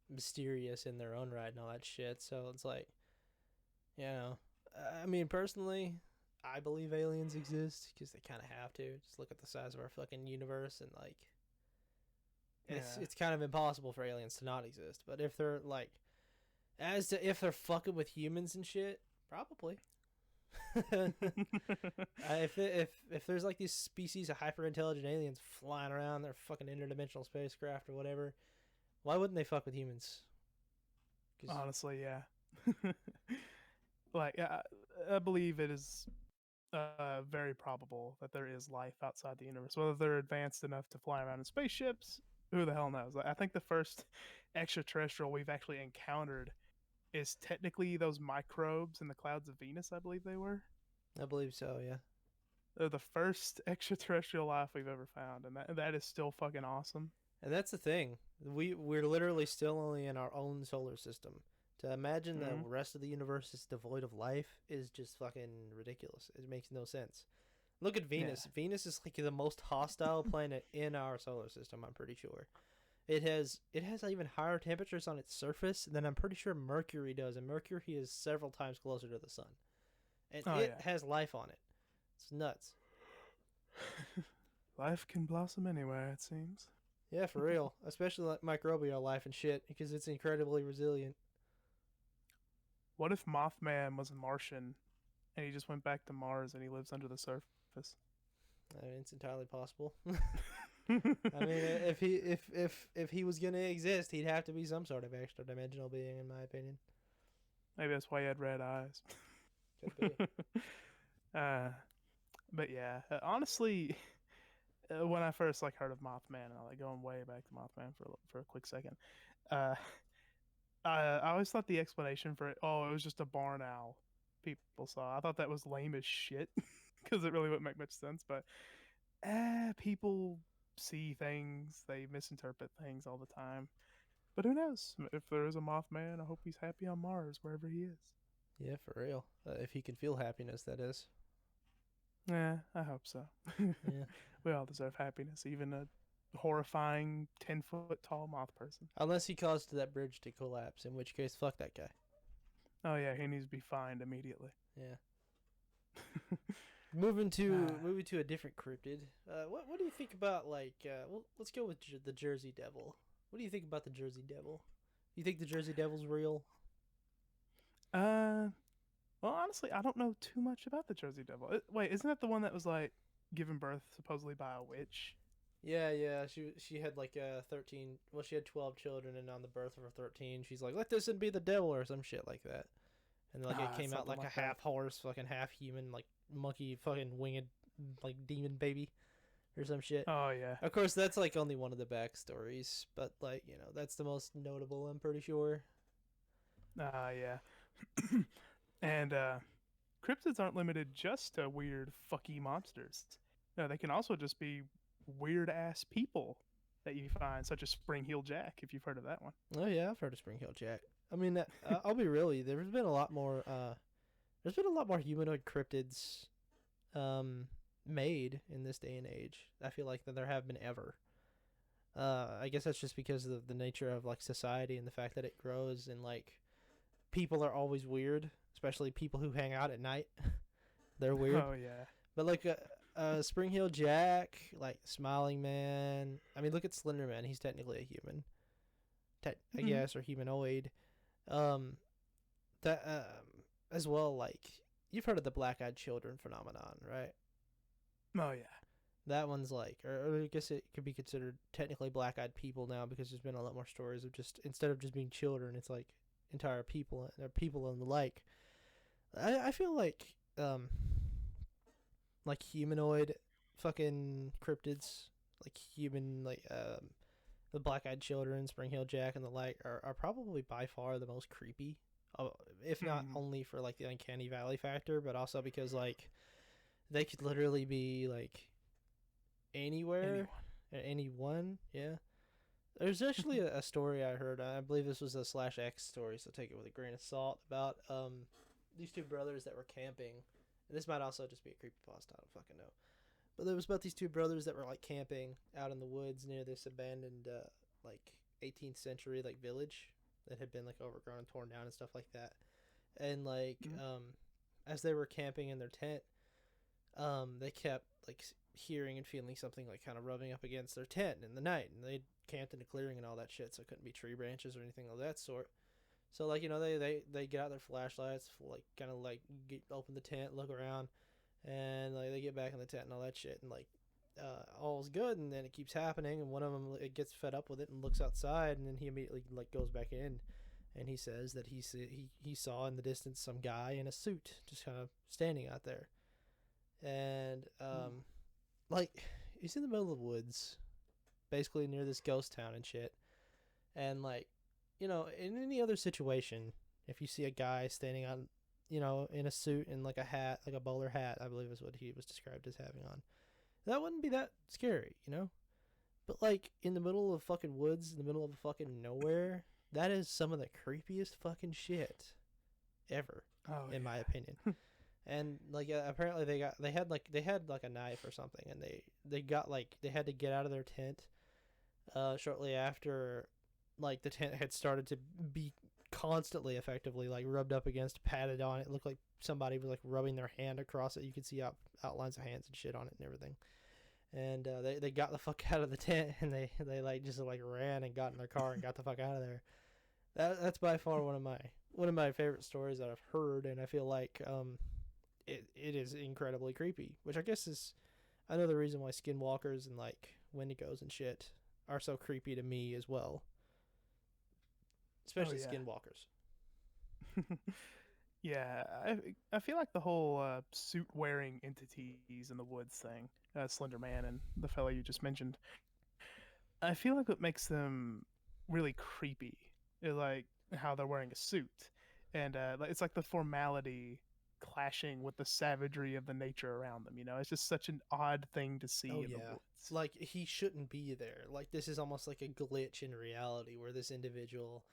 mysterious in their own right and all that shit. So it's like, you know, I mean, personally, I believe aliens exist because they kind of have to. Just look at the size of our fucking universe and like, it's Yeah. it's kind of impossible for aliens to not exist. But if they're like, as to if they're fucking with humans and shit, probably. If there's like these species of hyper intelligent aliens flying around their fucking interdimensional spacecraft or whatever, why wouldn't they fuck with humans? 'Cause Honestly, yeah. Like I believe it is very probable that there is life outside the universe. Whether they're advanced enough to fly around in spaceships, who the hell knows? Like, I think the first extraterrestrial we've actually encountered is technically those microbes in the clouds of Venus. I believe they were. I believe so, yeah. They're the first extraterrestrial life we've ever found, and that is still fucking awesome. And that's the thing. We're literally still only in our own solar system. To imagine the Mm-hmm. rest of the universe is devoid of life is just fucking ridiculous. It makes no sense. Look at Yeah. Venus. Venus is like the most hostile planet in our solar system, I'm pretty sure. It has even higher temperatures on its surface than I'm pretty sure Mercury does, and Mercury is several times closer to the sun. And Oh it yeah. has life on it. It's nuts. Life can blossom anywhere, it seems. Yeah, for real. Especially like microbial life and shit, because it's incredibly resilient. What if Mothman was a Martian and he just went back to Mars and he lives under the surface? I mean, it's entirely possible. I mean, if he was gonna exist, he'd have to be some sort of extra dimensional being, in my opinion. Maybe that's why he had red eyes. Could be. uh, but yeah, honestly, when I first like heard of Mothman, and I like going way back to Mothman for a quick second, uh, I always thought the explanation for it, oh, it was just a barn owl people saw. I thought that was lame as shit because it really wouldn't make much sense. But people see things, they misinterpret things all the time. But who knows? If there is a Mothman, I hope he's happy on Mars, wherever he is. Yeah, for real. If he can feel happiness, that is. Yeah, I hope so. Yeah. We all deserve happiness, even a horrifying 10-foot tall moth person. Unless he caused that bridge to collapse, in which case, fuck that guy. Oh yeah, he needs to be fined immediately. Yeah. Moving to a different cryptid. What do you think about well, let's go with the Jersey Devil. What do you think about the Jersey Devil? You think the Jersey Devil's real? Well, honestly, I don't know too much about the Jersey Devil. Wait, isn't that the one that was like given birth supposedly by a witch? Yeah. She had 13. Well, she had 12 children, and on the birth of her 13, she's like, "Let this be the devil" or some shit like that. And it came out like a half horse, fucking half human, like monkey, fucking winged, like demon baby, or some shit. Oh yeah. Of course, that's like only one of the backstories, but that's the most notable. I'm pretty sure. Yeah. And cryptids aren't limited just to weird fucky monsters. No, they can also just be weird ass people that you find, such as Spring Heel Jack, if you've heard of that one. Oh yeah, I've heard of Spring Hill Jack. I mean, I'll be really. There's been a lot more. There's been a lot more humanoid cryptids, made in this day and age. I feel like that there have been ever. I guess that's just because of the nature of like society and the fact that it grows and like people are always weird, especially people who hang out at night. They're weird. Oh yeah. But like Spring Heel Jack, like Smiling Man. I mean, look at Slender Man. He's technically a human. I guess, or humanoid. That as well. Like you've heard of the black-eyed children phenomenon, right? Oh yeah. That one's like, or I guess it could be considered technically black-eyed people now because there's been a lot more stories of just instead of just being children, it's like entire people, or people and the like. I feel like humanoid fucking cryptids, like human, the black-eyed children, Spring Hill Jack, and the like are probably by far the most creepy. If not only for like the uncanny valley factor, but also because like they could literally be like anywhere, anyone. Yeah. There's actually a story I heard. I believe this was a /X story, so take it with a grain of salt. About these two brothers that were camping. And this might also just be a creepypasta. I don't fucking know. But it was about these two brothers that were like camping out in the woods near this abandoned like 18th century like village that had been like overgrown and torn down and stuff like that. And like as they were camping in their tent, they kept like hearing and feeling something like kind of rubbing up against their tent in the night, and they camped in a clearing and all that shit, so it couldn't be tree branches or anything of that sort. So like they get out their flashlights, like kind of like open the tent, look around, and like they get back in the tent and all that shit, and like all's good, and then it keeps happening, and one of them it gets fed up with it and looks outside, and then he immediately like goes back in, and he says that he saw in the distance some guy in a suit just kind of standing out there, and like he's in the middle of the woods, basically near this ghost town and shit, and like in any other situation, if you see a guy standing on, in a suit and like a hat, like a bowler hat, I believe is what he was described as having on, that wouldn't be that scary, But like in the middle of fucking woods, in the middle of fucking nowhere, that is some of the creepiest fucking shit ever, in my opinion. And like apparently they had like a knife or something, and they had to get out of their tent shortly after like the tent had started to be constantly effectively like rubbed up against, patted on. It looked like somebody was like rubbing their hand across it. You could see outlines of hands and shit on it and everything. And they got the fuck out of the tent, and they like just like ran and got in their car and got the fuck out of there. That's by far one of my favorite stories that I've heard, and I feel like it is incredibly creepy, which I guess is another reason why skinwalkers and like wendigos and shit are so creepy to me as well. Especially skinwalkers. Yeah, I feel like the whole suit wearing entities in the woods thing, Slender Man and the fellow you just mentioned, I feel like what makes them really creepy is like how they're wearing a suit, and it's like the formality clashing with the savagery of the nature around them. You know, it's just such an odd thing to Oh see in the yeah. woods. Like he shouldn't be there. Like this is almost like a glitch in reality where this individual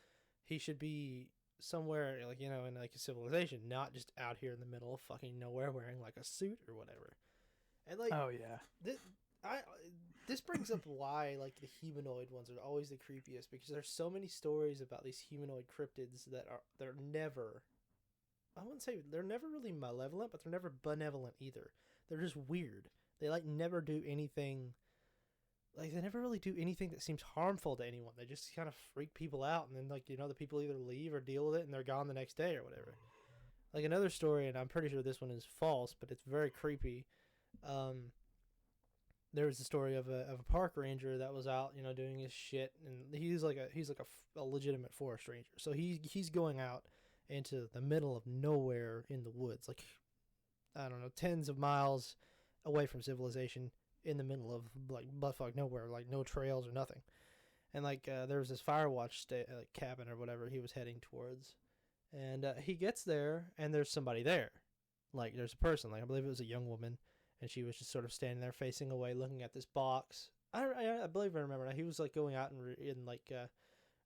he should be somewhere like in like a civilization, not just out here in the middle of fucking nowhere wearing like a suit or whatever. And like Oh yeah. this I this brings up why like the humanoid ones are always the creepiest because there's so many stories about these humanoid cryptids that are they're never I wouldn't say they're never really malevolent, but they're never benevolent either. They're just weird. They like never do anything. Like they never really do anything that seems harmful to anyone. They just kind of freak people out, and then like the people either leave or deal with it, and they're gone the next day or whatever. Like another story, and I'm pretty sure this one is false, but it's very creepy. Um, there was a story of a park ranger that was out, doing his shit, and he's like a legitimate forest ranger. So he's going out into the middle of nowhere in the woods, like I don't know, tens of miles away from civilization, in the middle of like buttfuck nowhere, like no trails or nothing. And like there was this like cabin or whatever he was heading towards, and he gets there and there's somebody there, like there's a person, like I believe it was a young woman, and she was just sort of standing there facing away, looking at this box. I believe I remember now. He was like going out and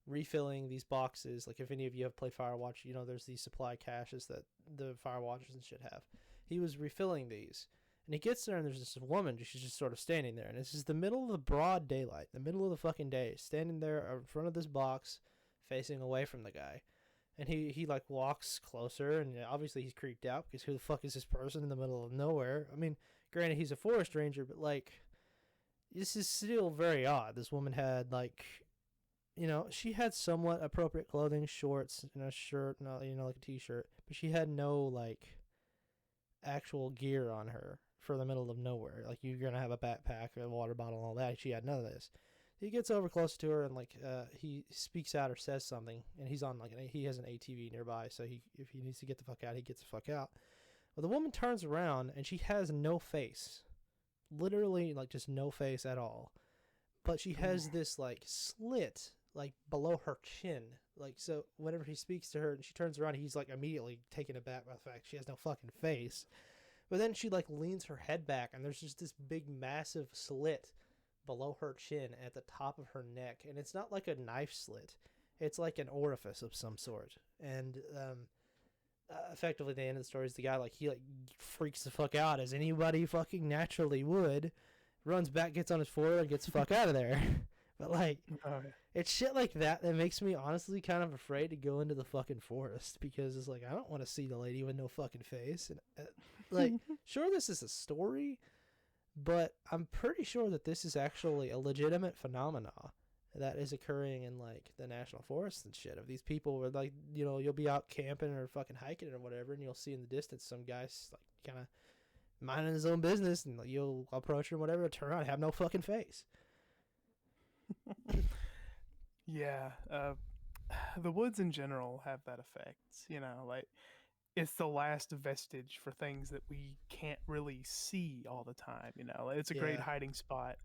refilling these boxes. Like if any of you have played Firewatch, there's these supply caches that the Firewatchers and shit have. He was refilling these, and he gets there and there's this woman. She's just sort of standing there, and this is the middle of the broad daylight, the middle of the fucking day, standing there in front of this box, facing away from the guy. And he like walks closer, and obviously he's creeped out because who the fuck is this person in the middle of nowhere? I mean, granted he's a forest ranger, but like this is still very odd. This woman had like she had somewhat appropriate clothing, shorts and a shirt, not like a t-shirt, but she had no like actual gear on her for the middle of nowhere. Like you're gonna have a backpack, a water bottle, and all that. She had none of this. He gets over close to her and like he speaks out or says something, and he's on he has an ATV nearby, so if he needs to get the fuck out, he gets the fuck out. But the woman turns around and she has no face, literally like just no face at all. But she has this like slit like below her chin. Like so whenever he speaks to her and she turns around, he's like immediately taken aback by the fact she has no fucking face. But then she like leans her head back and there's just this big massive slit below her chin at the top of her neck, and it's not like a knife slit. It's like an orifice of some sort. And effectively the end of the story is the guy like he like freaks the fuck out as anybody fucking naturally would, runs back, gets on his forehead, and gets the fuck out of there. But like it's shit like that that makes me honestly kind of afraid to go into the fucking forest, because it's like I don't want to see the lady with no fucking face. And like sure, this is a story, but I'm pretty sure that this is actually a legitimate phenomena that is occurring in like the national forests and shit, of these people where like you'll be out camping or fucking hiking or whatever, and you'll see in the distance some guy's like kind of minding his own business, and like, you'll approach him, whatever, turn around, have no fucking face. Yeah, the woods in general have that effect. You know, like it's the last vestige for things that we can't really see all the time. You know, it's a great Yeah, hiding spot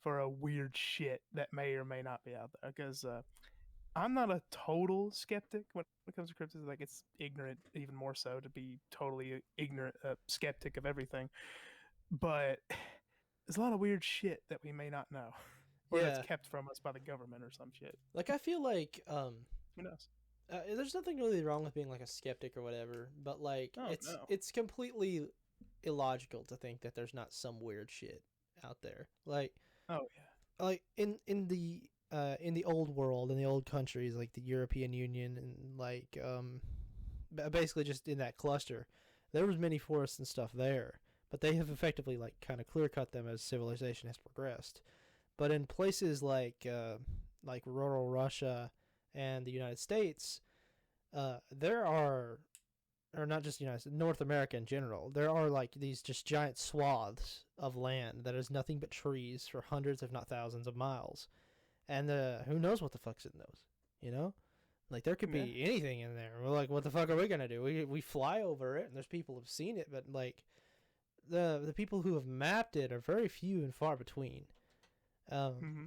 for a weird shit that may or may not be out there. Because I'm not a total skeptic when it comes to cryptids. Like it's ignorant, even more so, to be totally ignorant, skeptic of everything. But there's a lot of weird shit that we may not know, or that's yeah. kept from us by the government or some shit. Like I feel like Who knows? there's nothing really wrong with being like a skeptic or whatever, but like Oh it's no. it's completely illogical to think that there's not some weird shit out there. Oh Like in the old world, in the old countries like the European Union, and like basically just in that cluster, there was many forests and stuff there, but they have effectively like kind of clear cut them as civilization has progressed. But in places like rural Russia and the United States, there are, or not just the United States, North America in general, there are like these just giant swaths of land that is nothing but trees for hundreds, if not thousands, of miles, and who knows what the fuck's in those, you know? Like there could be anything in there. We're like, what the fuck are we gonna do? We fly over it, and there's people who've seen it, but like the people who have mapped it are very few and far between. Mm-hmm.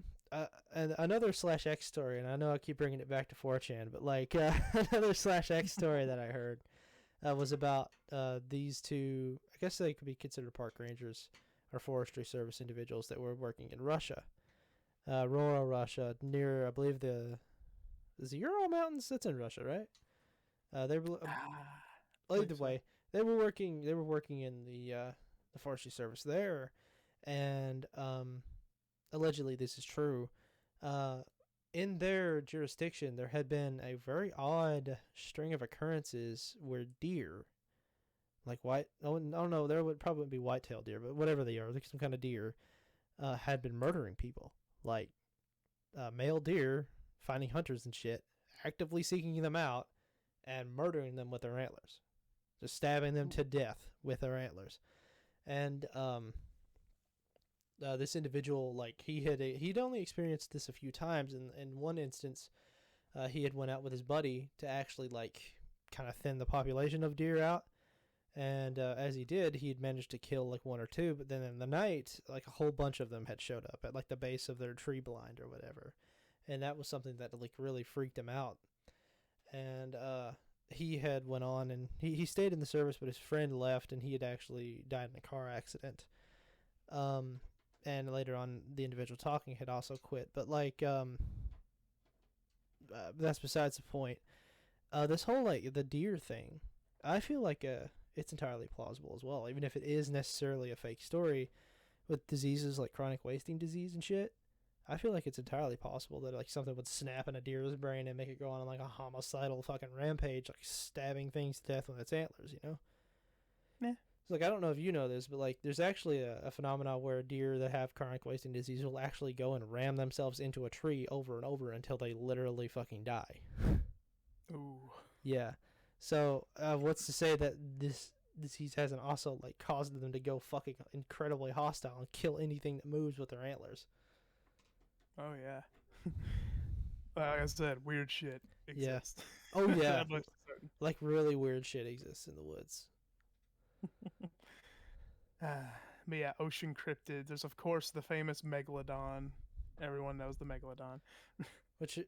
And another /X story, and I know I keep bringing it back to 4chan, but like another /X story that I heard was about these two. I guess they could be considered park rangers or forestry service individuals that were working in Russia, rural Russia, near I believe the Ural Mountains. That's in Russia, right? They were either way. They were working. They were working in the forestry service there, and allegedly this is true. In their jurisdiction, there had been a very odd string of occurrences where deer, like white, I don't know, there would probably be white-tailed deer, but whatever they are, like some kind of deer, had been murdering people. Like male deer finding hunters and shit, actively seeking them out and murdering them with their antlers, just stabbing them to death with their antlers. And this individual, like he'd only experienced this a few times. In one instance, he had went out with his buddy to actually like kind of thin the population of deer out. And as he did, he had managed to kill like one or two. But then in the night, like a whole bunch of them had showed up at like the base of their tree blind or whatever. And that was something that like really freaked him out. And he had went on and he stayed in the service, but his friend left and he had actually died in a car accident. And later on, the individual talking had also quit. But like, that's besides the point. This whole like the deer thing, I feel like it's entirely plausible as well, even if it is necessarily a fake story. With diseases like chronic wasting disease and shit, I feel like it's entirely possible that like something would snap in a deer's brain and make it go on like a homicidal fucking rampage, like stabbing things to death with its antlers, you know? Yeah. So, like, I don't know if you know this, but like there's actually a phenomenon where deer that have chronic wasting disease will actually go and ram themselves into a tree over and over until they literally fucking die. Ooh. Yeah. So, what's to say that this disease hasn't also like caused them to go fucking incredibly hostile and kill anything that moves with their antlers? Oh yeah. Like I said, weird shit exists. Yeah. Oh yeah. That much is certain. Like really weird shit exists in the woods. But yeah, ocean cryptids. There's of course the famous Megalodon. Everyone knows the Megalodon. Which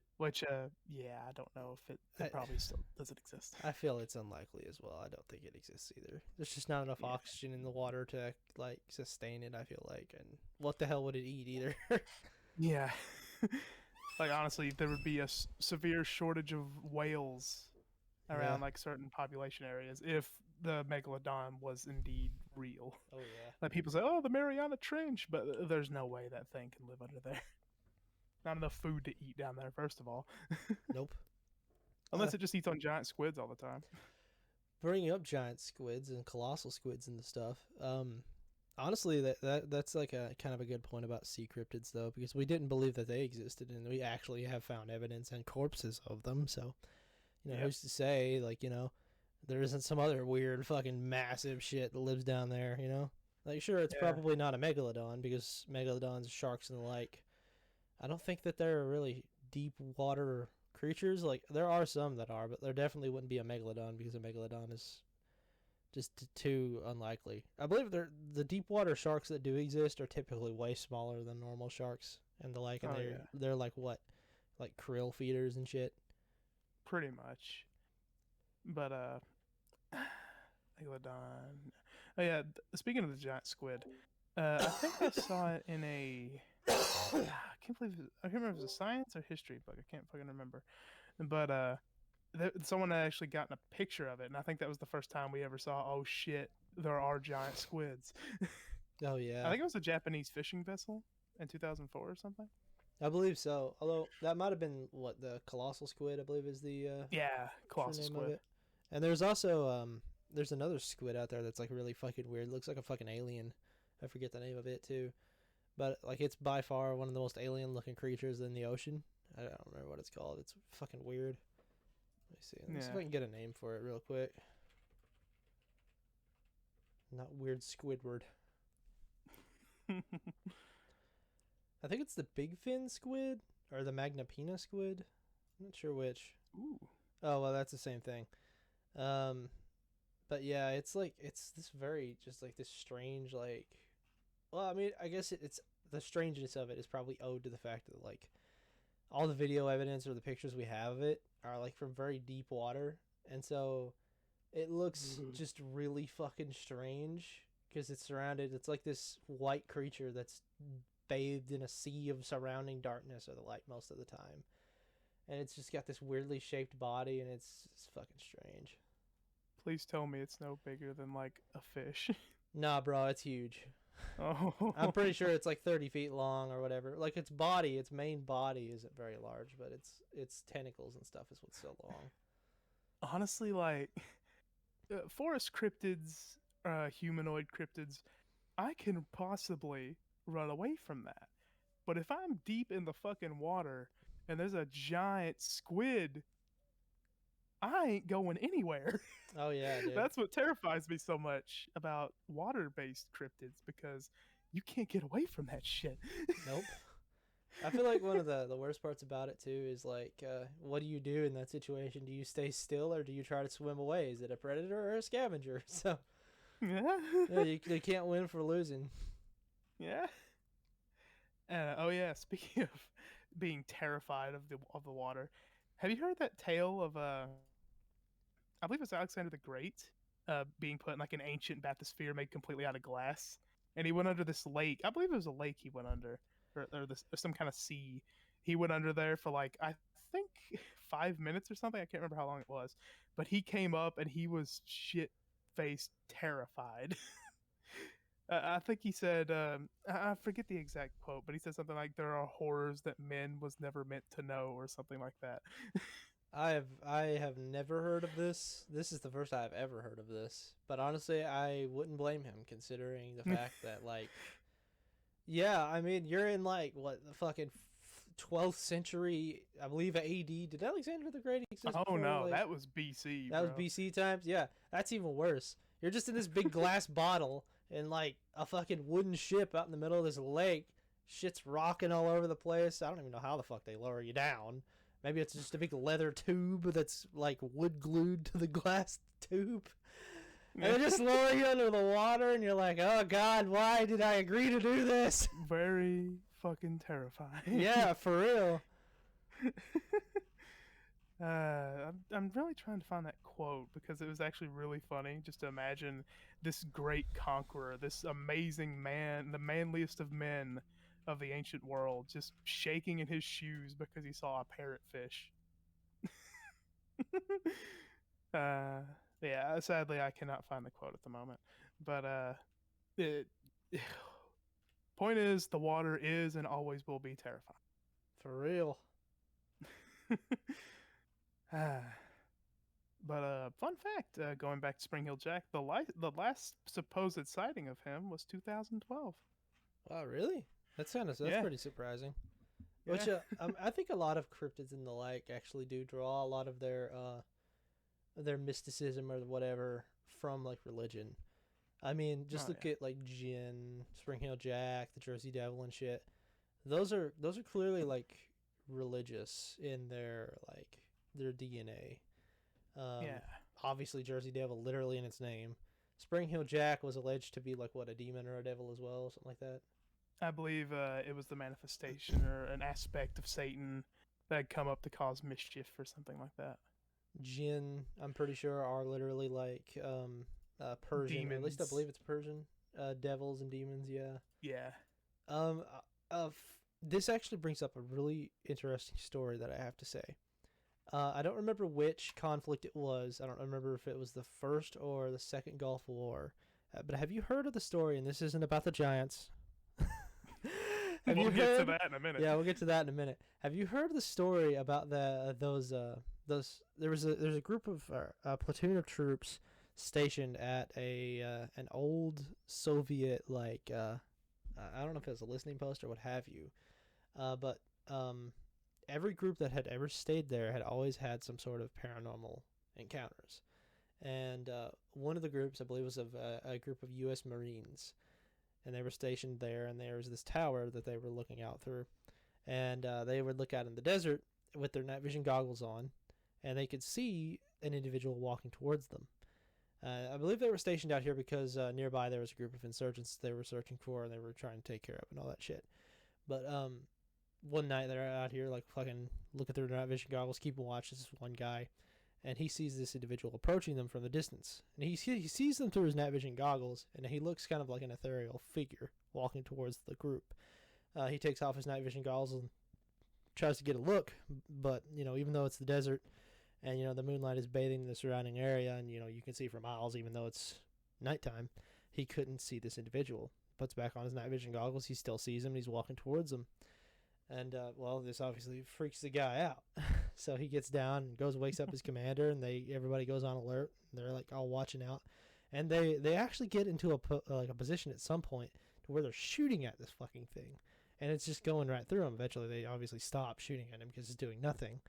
yeah, I don't know if it probably still doesn't exist. I feel it's unlikely as well. I don't think it exists either. There's just not enough oxygen in the water to like sustain it, I feel like. And what the hell would it eat either? Yeah. Like honestly, there would be a severe shortage of whales around like certain population areas if the Megalodon was indeed real. Oh yeah. Like people say, oh, the Mariana Trench, but there's no way that thing can live under there. Not enough food to eat down there, first of all. Nope. Unless it just eats on giant squids all the time. Bringing up giant squids and colossal squids and stuff. Honestly, that's like a kind of a good point about sea cryptids, though, because we didn't believe that they existed, and we actually have found evidence and corpses of them. So, you know, who's to say, like, you know, there isn't some other weird fucking massive shit that lives down there, you know? Like, sure, it's probably not a megalodon, because megalodons, sharks, and the like, I don't think that they're really deep water creatures. Like, there are some that are, but there definitely wouldn't be a megalodon, because a megalodon is just too unlikely. I believe the deep water sharks that do exist are typically way smaller than normal sharks and the like, and they're like what, like krill feeders and shit. Pretty much. But Megalodon. Oh yeah. Speaking of the giant squid, I think I saw it in a. I can't remember if it was a science or history book. I can't fucking remember. But someone had actually gotten a picture of it, and I think that was the first time we ever saw, oh shit, there are giant squids. Oh yeah. I think it was a Japanese fishing vessel in 2004 or something. I believe so. Although that might have been what the colossal squid, I believe, is the colossal name squid. of it. And there's also there's another squid out there that's like really fucking weird. It looks like a fucking alien. I forget the name of it too. But like it's by far one of the most alien looking creatures in the ocean. I don't remember what it's called. It's fucking weird. Let me see. Let me see if I can get a name for it real quick. Not weird Squidward. I think it's the big fin squid or the Magnapina squid. I'm not sure which. Ooh. Oh well, that's the same thing. Um, but yeah, it's like it's this very just like this strange like. Well, I mean, I guess it's the strangeness of it is probably owed to the fact that like all the video evidence or the pictures we have of it are like from very deep water, and so it looks Ooh. just really fucking strange because it's surrounded. It's like this white creature that's bathed in a sea of surrounding darkness or the light most of the time, and it's just got this weirdly shaped body, and it's fucking strange. Please tell me it's no bigger than like a fish. Nah, bro, it's huge. I'm Oh. pretty sure it's like 30 feet long or whatever. Like its body, its main body isn't very large, but its tentacles and stuff is what's so long. Honestly, like forest cryptids, humanoid cryptids, I can possibly run away from that. But if I'm deep in the fucking water and there's a giant squid, I ain't going anywhere. Oh yeah, dude. That's what terrifies me so much about water-based cryptids because you can't get away from that shit. Nope. I feel like one of the worst parts about it too is like, what do you do in that situation? Do you stay still or do you try to swim away? Is it a predator or a scavenger? So Yeah. yeah, you can't win for losing. Yeah. Oh yeah, speaking of being terrified of the water, have you heard that tale of I believe it's Alexander the Great, being put in like an ancient bathysphere made completely out of glass, and he went under this lake. I believe it was a lake he went under, or some kind of sea. He went under there for like I think 5 minutes or something. I can't remember how long it was, but he came up and he was shit faced terrified. I think he said, I forget the exact quote, but he said something like, "There are horrors that men was never meant to know," or something like that. I have never heard of this. This is the first I've ever heard of this. But honestly, I wouldn't blame him considering the fact that like yeah, I mean, you're in like what the fucking 12th century, I believe AD. Did Alexander the Great exist Oh before? no, Like that was BC, that was bro. BC times? Yeah, that's even worse. You're just in this big glass bottle in like a fucking wooden ship out in the middle of this lake. Shit's rocking all over the place. I don't even know how the fuck they lower you down. Maybe it's just a big leather tube that's like wood glued to the glass tube. And they just lower you under the water, and you're like, oh god, why did I agree to do this? Very fucking terrifying. Yeah, for real. I'm really trying to find that quote because it was actually really funny. Just to imagine this great conqueror, this amazing man, the manliest of men of the ancient world, just shaking in his shoes because he saw a parrotfish. uh, yeah, sadly, I cannot find the quote at the moment. But it, point is, the water is and always will be terrifying. For real. Ah. But fun fact, going back to Spring Hill Jack, the last supposed sighting of him was 2012. Wow, really? That's Yeah, pretty surprising. yeah. Which I think a lot of cryptids in the lake actually do draw a lot of their mysticism or whatever from like religion. I mean, just Oh look at like Jinn, Spring Hill Jack, the Jersey Devil and shit. Those are clearly like religious in their DNA. yeah, Um, yeah. Obviously Jersey Devil literally in its name. Spring Hill Jack was alleged to be like what, a demon or a devil as well, something like that. I believe it was the manifestation or an aspect of Satan that had come up to cause mischief or something like that. Jinn, I'm pretty sure, are literally like Persian. At least I Demons. believe it's Persian. Devils and demons, yeah. Yeah. Um, this actually brings up a really interesting story that I have to say. I don't remember which conflict it was. I don't remember if it was the first or the second Gulf War. But have you heard of the story? And this isn't about the giants. Have We'll you get to heard? that in a minute. Yeah, we'll get to that in a minute. Have you heard the story about those there's a group of a platoon of troops stationed at a an old Soviet I don't know if it was a listening post or what have you, but every group that had ever stayed there had always had some sort of paranormal encounters, and one of the groups I believe was of a group of U.S. Marines, and they were stationed there, and there was this tower that they were looking out through, and they would look out in the desert with their night vision goggles on, and they could see an individual walking towards them. I believe they were stationed out here because nearby there was a group of insurgents they were searching for, and they were trying to take care of and all that shit. But one night they're out here like fucking looking through their night vision goggles, keeping watch. This one guy, and he sees this individual approaching them from the distance, and he sees them through his night vision goggles, and he looks kind of like an ethereal figure walking towards the group. He takes off his night vision goggles and tries to get a look, but even though it's the desert, and the moonlight is bathing the surrounding area, and you can see for miles, even though it's nighttime, he couldn't see this individual. Puts back on his night vision goggles, he still sees him, and he's walking towards him. And this obviously freaks the guy out. So he gets down and wakes up his commander, and everybody goes on alert. They're like all watching out, and they actually get into a position at some point to where they're shooting at this fucking thing, and it's just going right through them. Eventually, they obviously stop shooting at him because it's doing nothing.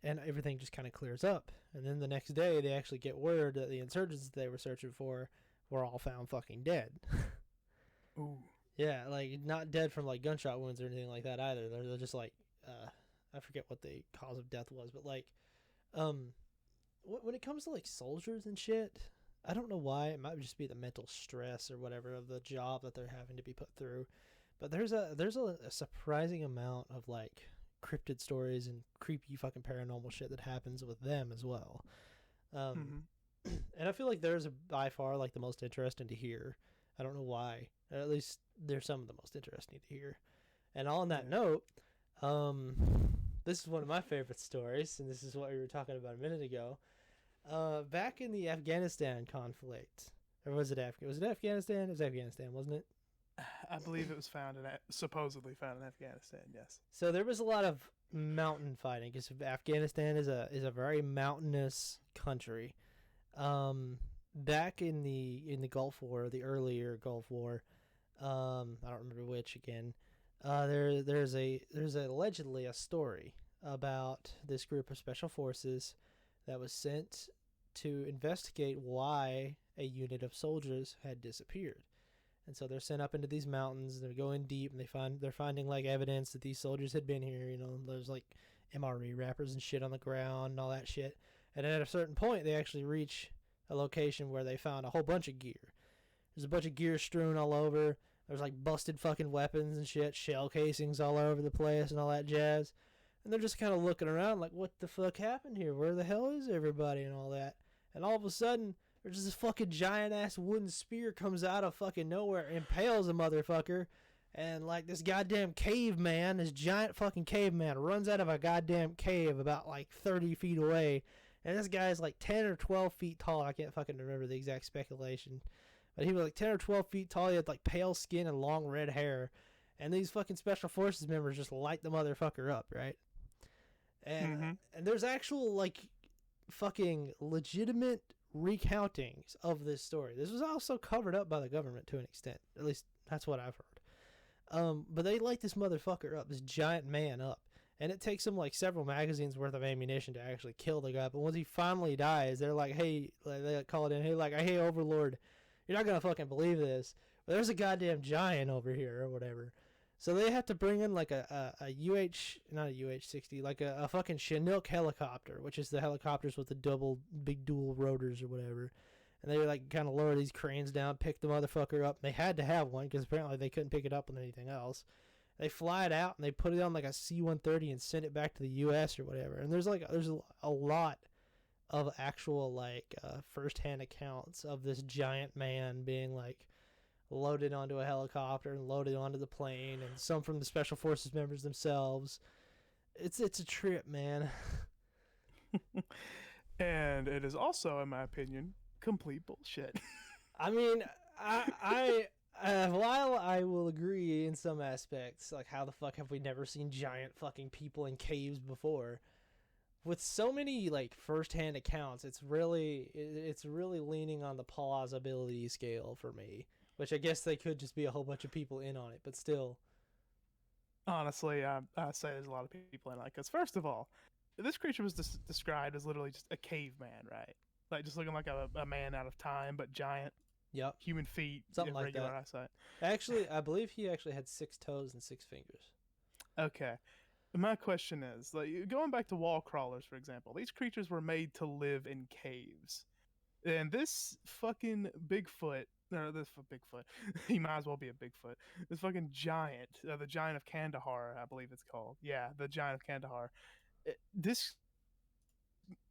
And everything just kind of clears up. And then the next day, they actually get word that the insurgents they were searching for were all found fucking dead. Ooh. Yeah, like not dead from like gunshot wounds or anything like that either. They're just like, I forget what the cause of death was, but like, when it comes to like soldiers and shit, I don't know why. It might just be the mental stress or whatever of the job that they're having to be put through. But there's a surprising amount of like cryptid stories and creepy fucking paranormal shit that happens with them as well. And I feel like theirs are by far like the most interesting to hear. I don't know why. At least they're some of the most interesting to hear. And on that note, this is one of my favorite stories, and this is what we were talking about a minute ago. Back in the Afghanistan conflict, or was it Afghanistan? It was Afghanistan, wasn't it? I believe it was supposedly found in Afghanistan. Yes. So there was a lot of mountain fighting because Afghanistan is a very mountainous country. Back in the Gulf War, the earlier Gulf War, I don't remember which again. There's allegedly a story about this group of special forces that was sent to investigate why a unit of soldiers had disappeared. And so they're sent up into these mountains. They're going deep, and they're finding like evidence that these soldiers had been here. There's like MRE wrappers and shit on the ground and all that shit. And at a certain point, they actually reach a location where they found a whole bunch of gear. There's a bunch of gear strewn all over. There's like busted fucking weapons and shit, shell casings all over the place and all that jazz. And they're just kind of looking around like, what the fuck happened here? Where the hell is everybody and all that? And all of a sudden, there's this fucking giant-ass wooden spear comes out of fucking nowhere and impales a motherfucker. And, like, this goddamn caveman, this giant fucking caveman, runs out of a goddamn cave about, like, 30 feet away. And this guy is, like, 10 or 12 feet tall. I can't fucking remember the exact speculation. But he was, like, 10 or 12 feet tall. He had, like, pale skin and long red hair. And these fucking Special Forces members just light the motherfucker up, right? And there's actual, like, fucking legitimate recountings of this story. This was also covered up by the government to an extent. At least that's what I've heard. But they light this motherfucker up, this giant man up. And it takes them like several magazines worth of ammunition to actually kill the guy. But once he finally dies, they're like, hey, they call it in, hey, Overlord, you're not going to fucking believe this, but there's a goddamn giant over here or whatever. So they have to bring in like not a UH-60, like a fucking Chinook helicopter, which is the helicopters with the big dual rotors or whatever. And they like kind of lower these cranes down, pick the motherfucker up. They had to have one because apparently they couldn't pick it up on anything else. They fly it out and they put it on like a C-130 and send it back to the U.S. or whatever. And there's a lot of actual like first-hand accounts of this giant man being like loaded onto a helicopter and loaded onto the plane, and some from the Special Forces members themselves. It's a trip, man. And it is also, in my opinion, complete bullshit. I mean, while I will agree in some aspects, like how the fuck have we never seen giant fucking people in caves before? With so many like first-hand accounts, it's really leaning on the plausibility scale for me. Which I guess they could just be a whole bunch of people in on it, but still. Honestly, I say there's a lot of people in on it. Because first of all, this creature was described as literally just a caveman, right? Like just looking like a man out of time, but giant. Yep. Human feet, something like that. Eyesight. Actually, I believe he actually had 6 toes and 6 fingers. Okay. My question is, like, going back to wall crawlers, for example, these creatures were made to live in caves. And this fucking Bigfoot, no, this Bigfoot, he might as well be a Bigfoot. This fucking giant, the Giant of Kandahar, I believe it's called. Yeah, the Giant of Kandahar. This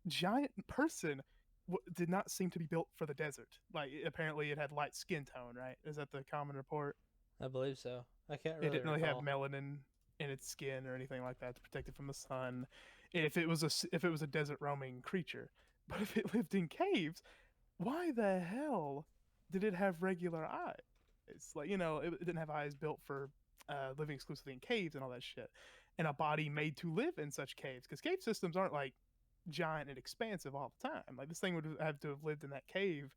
giant person did not seem to be built for the desert. Like, apparently it had light skin tone, right? Is that the common report? I believe so. I can't It really didn't really have recall. melanin in its skin or anything like that to protect it from the sun. If it was a desert roaming creature, but if it lived in caves, why the hell did it have regular eyes? Like, it didn't have eyes built for living exclusively in caves and all that shit, and a body made to live in such caves, because cave systems aren't like giant and expansive all the time. Like, this thing would have to have lived in that cave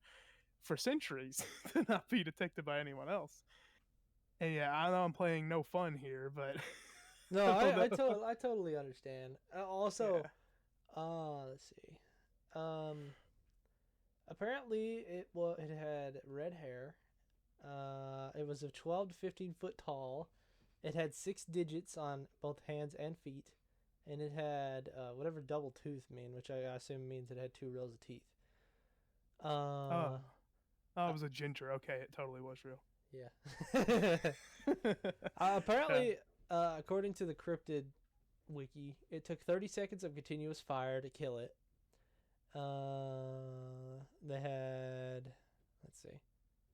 for centuries to not be detected by anyone else. And yeah, I know I'm playing no fun here, but No, I don't I know. totally I totally understand. Also, Yeah. let's see. Apparently it had red hair. It was of 12 to 15 foot tall. It had 6 digits on both hands and feet, and it had whatever double tooth mean, which I assume means it had 2 rows of teeth. Oh, Uh, oh, it was a ginger. Okay, it totally was real. yeah. Yeah. Apparently, according to the cryptid wiki, it took 30 seconds of continuous fire to kill it. They had, let's see,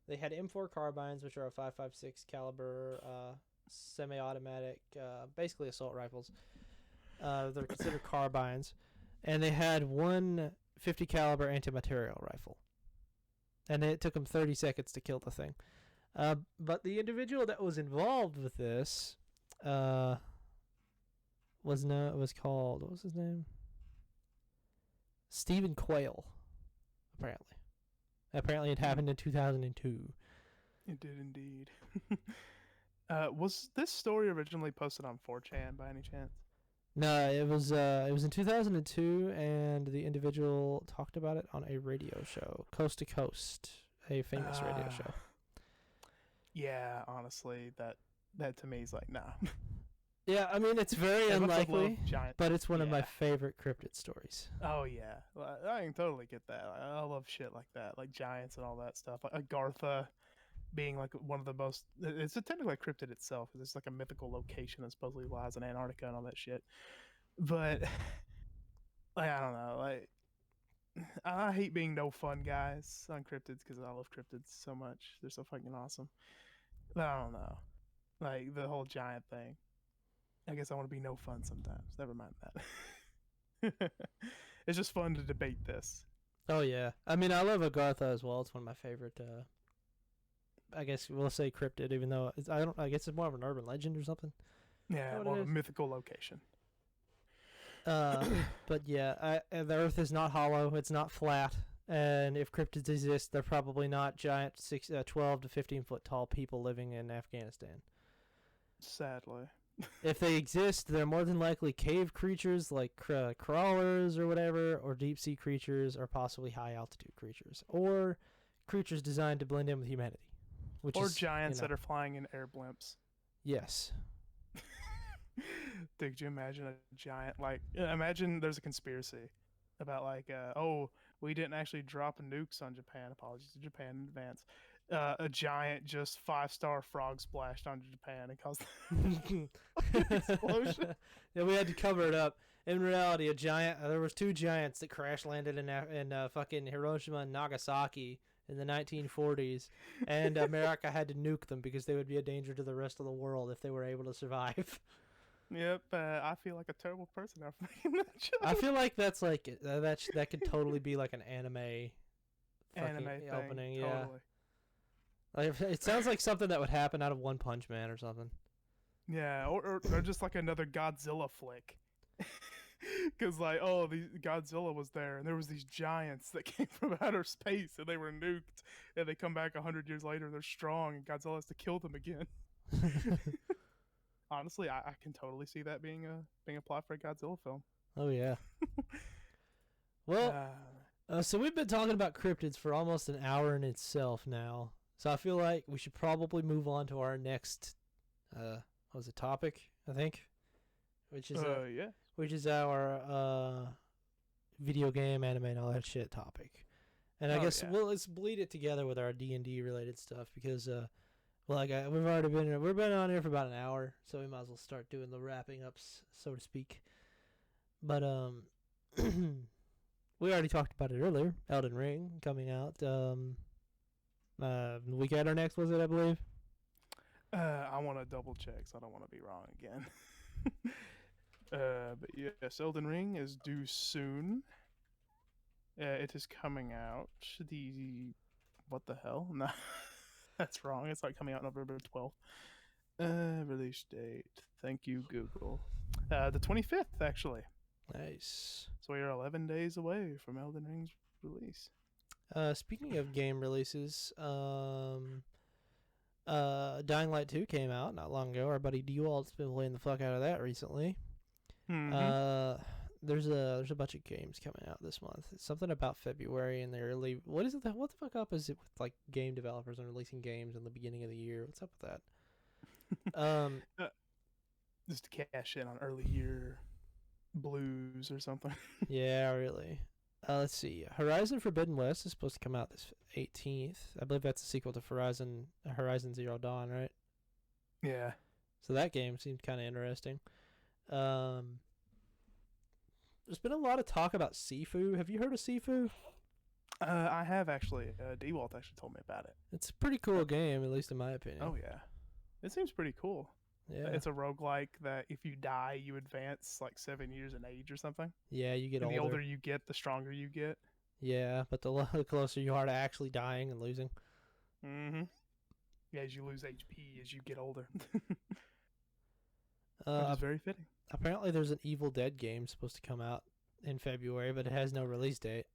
they had M4 carbines, which are a 5.56 caliber semi-automatic, basically assault rifles. They're considered carbines, and they had one 50 caliber anti-material rifle, and it took them 30 seconds to kill the thing. But the individual that was involved with this was called, what was his name? Stephen Quayle, apparently. Apparently it happened in 2002. It did indeed. Was this story originally posted on 4chan by any chance? No, it was in 2002, and the individual talked about it on a radio show, Coast to Coast, a famous radio show. Yeah, honestly, that to me is like, nah. Yeah, I mean, it's very As much as I love unlikely, giant, but it's one of my yeah. favorite cryptid stories. Oh yeah, well, I can totally get that. I love shit like that, like giants and all that stuff. Like Agartha being like one of the most. It's technically a cryptid itself, because it's like a mythical location that supposedly lies in Antarctica and all that shit. But like, I don't know, like, I hate being no fun guys on cryptids because I love cryptids so much. They're so fucking awesome. But I don't know, like the whole giant thing. I guess I want to be no fun sometimes. Never mind that. It's just fun to debate this. Oh yeah, I mean, I love Agartha as well. It's one of my favorite. I guess we'll say cryptid, even though I don't. I guess it's more of an urban legend or something. Yeah, What well, it a is. mythical location. But yeah, the Earth is not hollow. It's not flat. And if cryptids exist, they're probably not giant 12 to 15 foot tall people living in Afghanistan. Sadly. If they exist, they're more than likely cave creatures like crawlers or whatever, or deep sea creatures, or possibly high altitude creatures, or creatures designed to blend in with humanity. Or giants that are flying in air blimps. Yes. Dude, could you imagine a giant, like, imagine there's a conspiracy about, like, oh, we didn't actually drop nukes on Japan. Apologies to Japan in advance. A giant just 5-star frog splashed onto Japan and caused an explosion. Yeah, we had to cover it up. In reality, there was 2 giants that crash landed in fucking Hiroshima and Nagasaki in the 1940s, and America had to nuke them because they would be a danger to the rest of the world if they were able to survive. Yep, I feel like a terrible person after making that joke. I feel like that's like that could totally be like an anime Anime opening. thing, Yeah, totally. like it sounds like something that would happen out of One Punch Man or something. Yeah, or just like another Godzilla flick. Because, like, oh, Godzilla was there, and there was these giants that came from outer space, and they were nuked, and they come back 100 years later, they're strong, and Godzilla has to kill them again. Honestly, I can totally see that being a plot for a Godzilla film. Oh yeah. Well, so we've been talking about cryptids for almost an hour in itself now. So I feel like we should probably move on to our next topic, I think. which is Yeah. our video game, anime, and all that shit topic. And I guess yeah. let's bleed it together with our D&D related stuff because we've been on here for about an hour, so we might as well start doing the wrapping ups, so to speak. But we already talked about it earlier. Elden Ring coming out week after next, was it? I believe. I want to double check, so I don't want to be wrong again. But yes, Elden Ring is due soon. It is coming out what the hell? No, that's wrong. It's like coming out November 12th. Release date. Thank you, Google. The 25th, actually. Nice. So we are 11 days away from Elden Ring's release. Speaking of game releases, Dying Light 2 came out not long ago. Our buddy D-Walt's been playing the fuck out of that recently. Mm-hmm. There's a bunch of games coming out this month. It's something about February and the early. What is it? What the fuck up is it with like game developers and releasing games in the beginning of the year? What's up with that? Just to cash in on early year blues or something. Yeah, really. Let's see. Horizon Forbidden West is supposed to come out this 18th. I believe that's a sequel to Horizon Zero Dawn, right? Yeah. So that game seemed kind of interesting. There's been a lot of talk about Sifu. Have you heard of Sifu? I have actually. D-Walt actually told me about it. It's a pretty cool game, at least in my opinion. Oh, yeah. It seems pretty cool. Yeah. It's a roguelike that if you die, you advance like 7 years in age or something. Yeah, you get and older. The older you get, the stronger you get. Yeah, but the closer you are to actually dying and losing. Mm-hmm. Yeah, as you lose HP as you get older. Which is very fitting. Apparently there's an Evil Dead game supposed to come out in February, but it has no release date.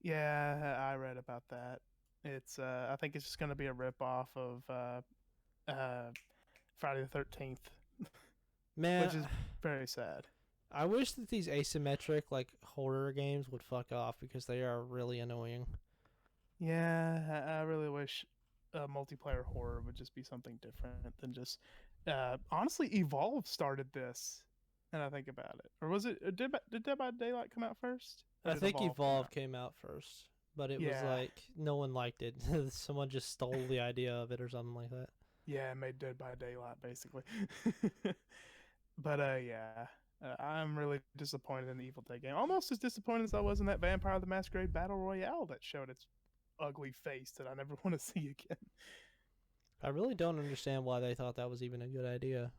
Yeah, I read about that. It's I think it's just going to be a rip-off of Friday the 13th. Man, which is very sad. I wish that these asymmetric like horror games would fuck off because they are really annoying. Yeah, I really wish multiplayer horror would just be something different than just honestly Evolve started this. And I think about it. Or was it did Dead by Daylight come out first? I think Evolve came out first, but it was like no one liked it. Someone just stole the idea of it or something like that. Yeah, it made Dead by Daylight basically. But yeah, I'm really disappointed in the Evil Dead game. Almost as disappointed as I was in that Vampire the Masquerade Battle Royale that showed its ugly face that I never want to see again. I really don't understand why they thought that was even a good idea.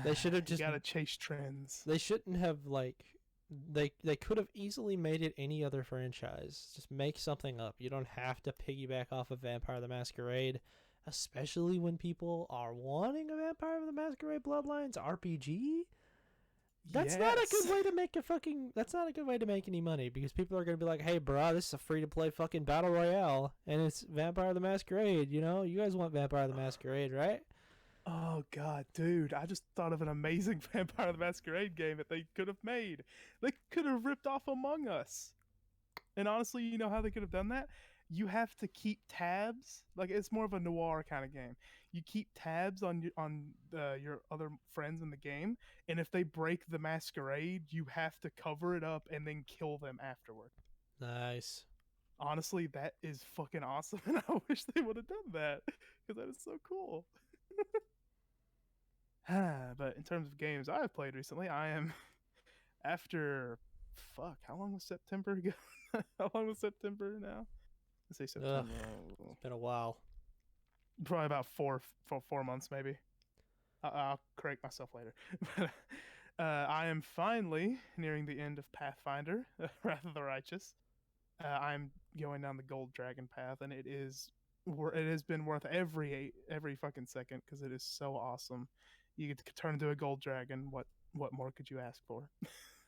They should have just gotta chase trends. They shouldn't have they could have easily made it any other franchise. Just make something up. You don't have to piggyback off of Vampire the Masquerade, especially when people are wanting a Vampire the Masquerade Bloodlines RPG. That's not a good way to make that's not a good way to make any money because people are going to be like, "Hey, bro, this is a free-to-play fucking battle royale and it's Vampire the Masquerade, you know? You guys want Vampire the Masquerade, right?" Oh god, dude, I just thought of an amazing Vampire the Masquerade game that they could have made. They could have ripped off Among Us. And honestly, you know how they could have done that? You have to keep tabs. Like, it's more of a noir kind of game. You keep tabs on your other friends in the game, and if they break the masquerade, you have to cover it up and then kill them afterward. Nice. Honestly, that is fucking awesome, and I wish they would have done that, because that is so cool. But in terms of games I've played recently, I am after how long was September ago? How long was September now? Let's say September. It's been a while. Probably about four months maybe. I'll correct myself later. But I am finally nearing the end of Pathfinder, Wrath of the Righteous. I'm going down the Gold Dragon path, and it has been worth every fucking second because it is so awesome. You get to turn into a gold dragon. What more could you ask for?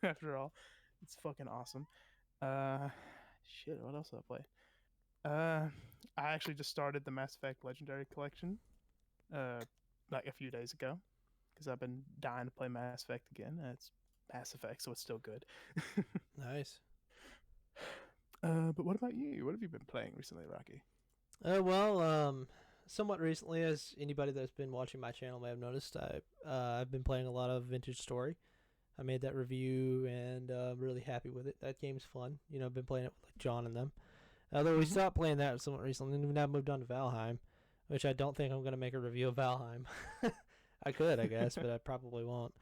After all, it's fucking awesome. Shit, what else did I play? I actually just started the Mass Effect Legendary Collection, like a few days ago, because I've been dying to play Mass Effect again. It's Mass Effect, so it's still good. Nice. But what about you? What have you been playing recently, Rocky? somewhat recently, as anybody that's been watching my channel may have noticed, I've been playing a lot of Vintage Story. I made that review, and I'm really happy with it. That game's fun. You know, I've been playing it with like John and them. Although we Mhm. stopped playing that somewhat recently, and we've now moved on to Valheim, which I don't think I'm gonna make a review of Valheim. I could, I guess, but I probably won't.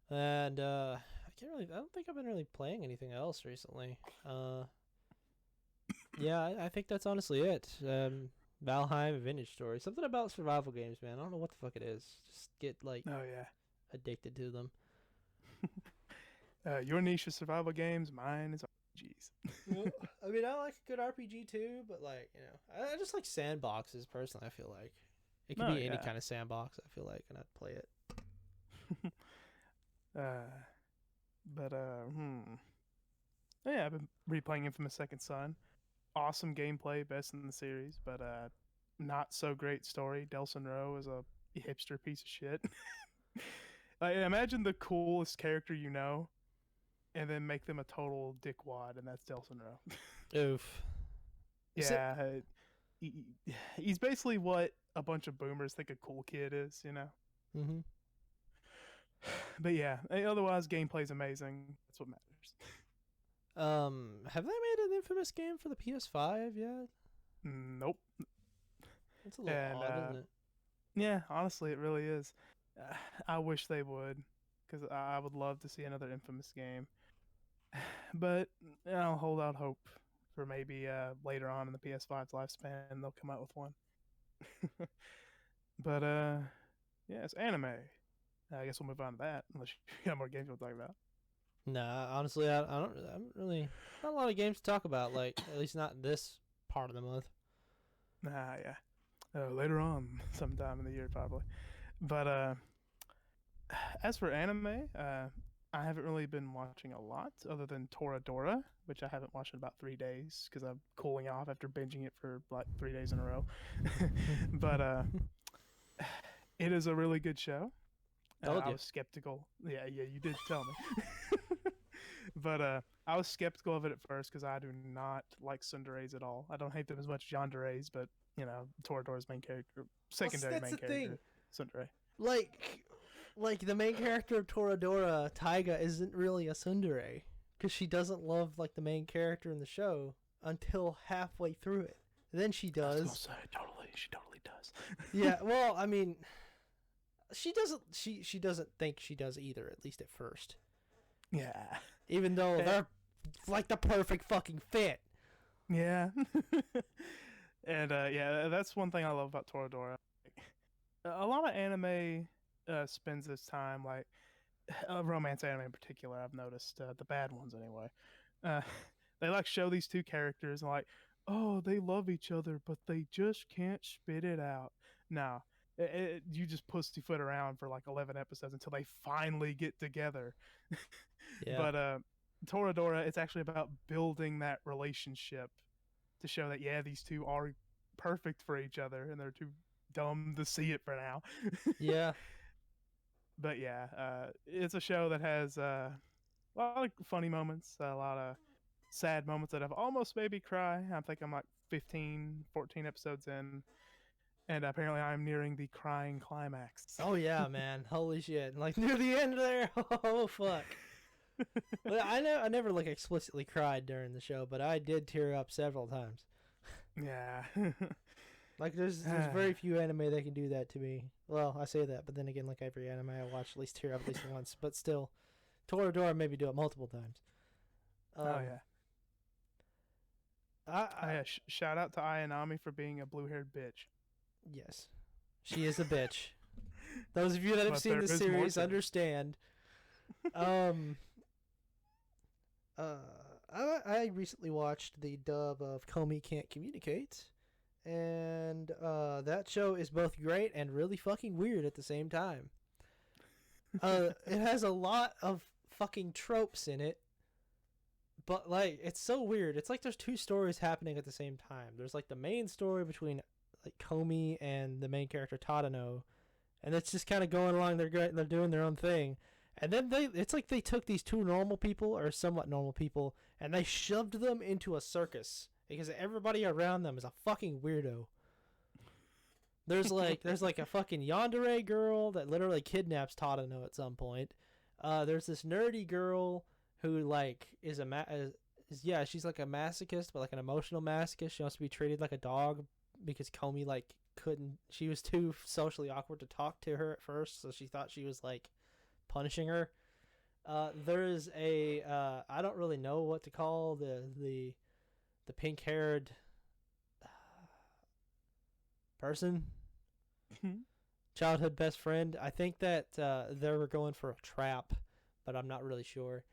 And I don't think I've been really playing anything else recently. Yeah, I think that's honestly it. Valheim, Vintage Story, something about survival games, man. I don't know what the fuck it is. Just get like Oh yeah. addicted to them. Your niche is survival games. Mine is RPGs. Well, I mean, I like a good RPG too, but like, I just like sandboxes personally. I feel like it could Oh be any yeah. kind of sandbox. I feel like, and I'd play it. uh, but yeah, I've been replaying Infamous Second Son. Awesome gameplay, best in the series, but not so great story. Delson Rowe is a hipster piece of shit. I imagine the coolest character you know, and then make them a total dickwad, and that's Delson Rowe. Oof. Yeah, he's basically what a bunch of boomers think a cool kid is, you know. Mm-hmm. But yeah, otherwise gameplay's amazing. That's what matters. Have they made an Infamous game for the PS5 yet? Nope. That's a little And odd, isn't it? yeah, honestly, it really is. I wish they would, because I would love to see another Infamous game. But I'll hold out hope for maybe later on in the PS5's lifespan they'll come out with one. But yeah, it's anime. I guess we'll move on to that unless you got more games we'll talk about. Nah, honestly, I'm really not a lot of games to talk about. Like, at least not this part of the month. Yeah. Later on, sometime in the year probably. But as for anime, I haven't really been watching a lot other than Toradora, which I haven't watched in about 3 days because I'm cooling off after binging it for like 3 days in a row. But it is a really good show. Told I you. was skeptical. Yeah, you did tell me. But I was skeptical of it at first because I do not like tsunderes at all. I don't hate them as much as yanderes, but you know, Toradora's main character, secondary That's main the thing. character, tsundere. Like the main character of Toradora, Taiga, isn't really a tsundere because she doesn't love like the main character in the show until halfway through it. Then she I was does. gonna say, totally, she totally does. Yeah, well, I mean, she doesn't. She doesn't think she does either. At least at first, Yeah. even though they're like the perfect fucking fit. Yeah. And yeah, that's one thing I love about Toradora. A lot of anime spends this time like romance anime in particular. I've noticed the bad ones anyway. Uh, they like show these two characters and like, oh, they love each other, but they just can't spit it out. No, you just pussyfoot around for like 11 episodes until they finally get together. Yeah. But Toradora, it's actually about building that relationship to show that yeah, these two are perfect for each other, and they're too dumb to see it for now. Yeah. But yeah, it's a show that has a lot of funny moments, a lot of sad moments that have almost made me cry. I think I'm like 15, 14 episodes in, and apparently I'm nearing the crying climax. Oh yeah, man. Holy shit! Like near the end there. Oh fuck. Well, I never like explicitly cried during the show, but I did tear up several times. Yeah. Like there's very few anime that can do that to me. Well, I say that, but then again, like every anime I watch, at least tear up at least once. But still, Toradora made me do it multiple times. Oh yeah. I Shout out to Ayanami for being a blue-haired bitch. yes, she is a bitch. Those of you that have But seen there the is more series to it. understand. I recently watched the dub of Comey Can't Communicate, and that show is both great and really fucking weird at the same time. It has a lot of fucking tropes in it, but like it's so weird. It's like there's two stories happening at the same time. There's like the main story between like Comey and the main character Tadano, and it's just kind of going along. They're doing their own thing. And then it's like they took these two normal people, or somewhat normal people, and they shoved them into a circus because everybody around them is a fucking weirdo. There's like a fucking yandere girl that literally kidnaps Tadano at some point. There's this nerdy girl who like is she's like a masochist, but like an emotional masochist. She wants to be treated like a dog because Comey like couldn't. She was too socially awkward to talk to her at first, so she thought she was like punishing her. There's a I don't really know what to call the pink haired person, childhood best friend. I think that they were going for a trap, but I'm not really sure.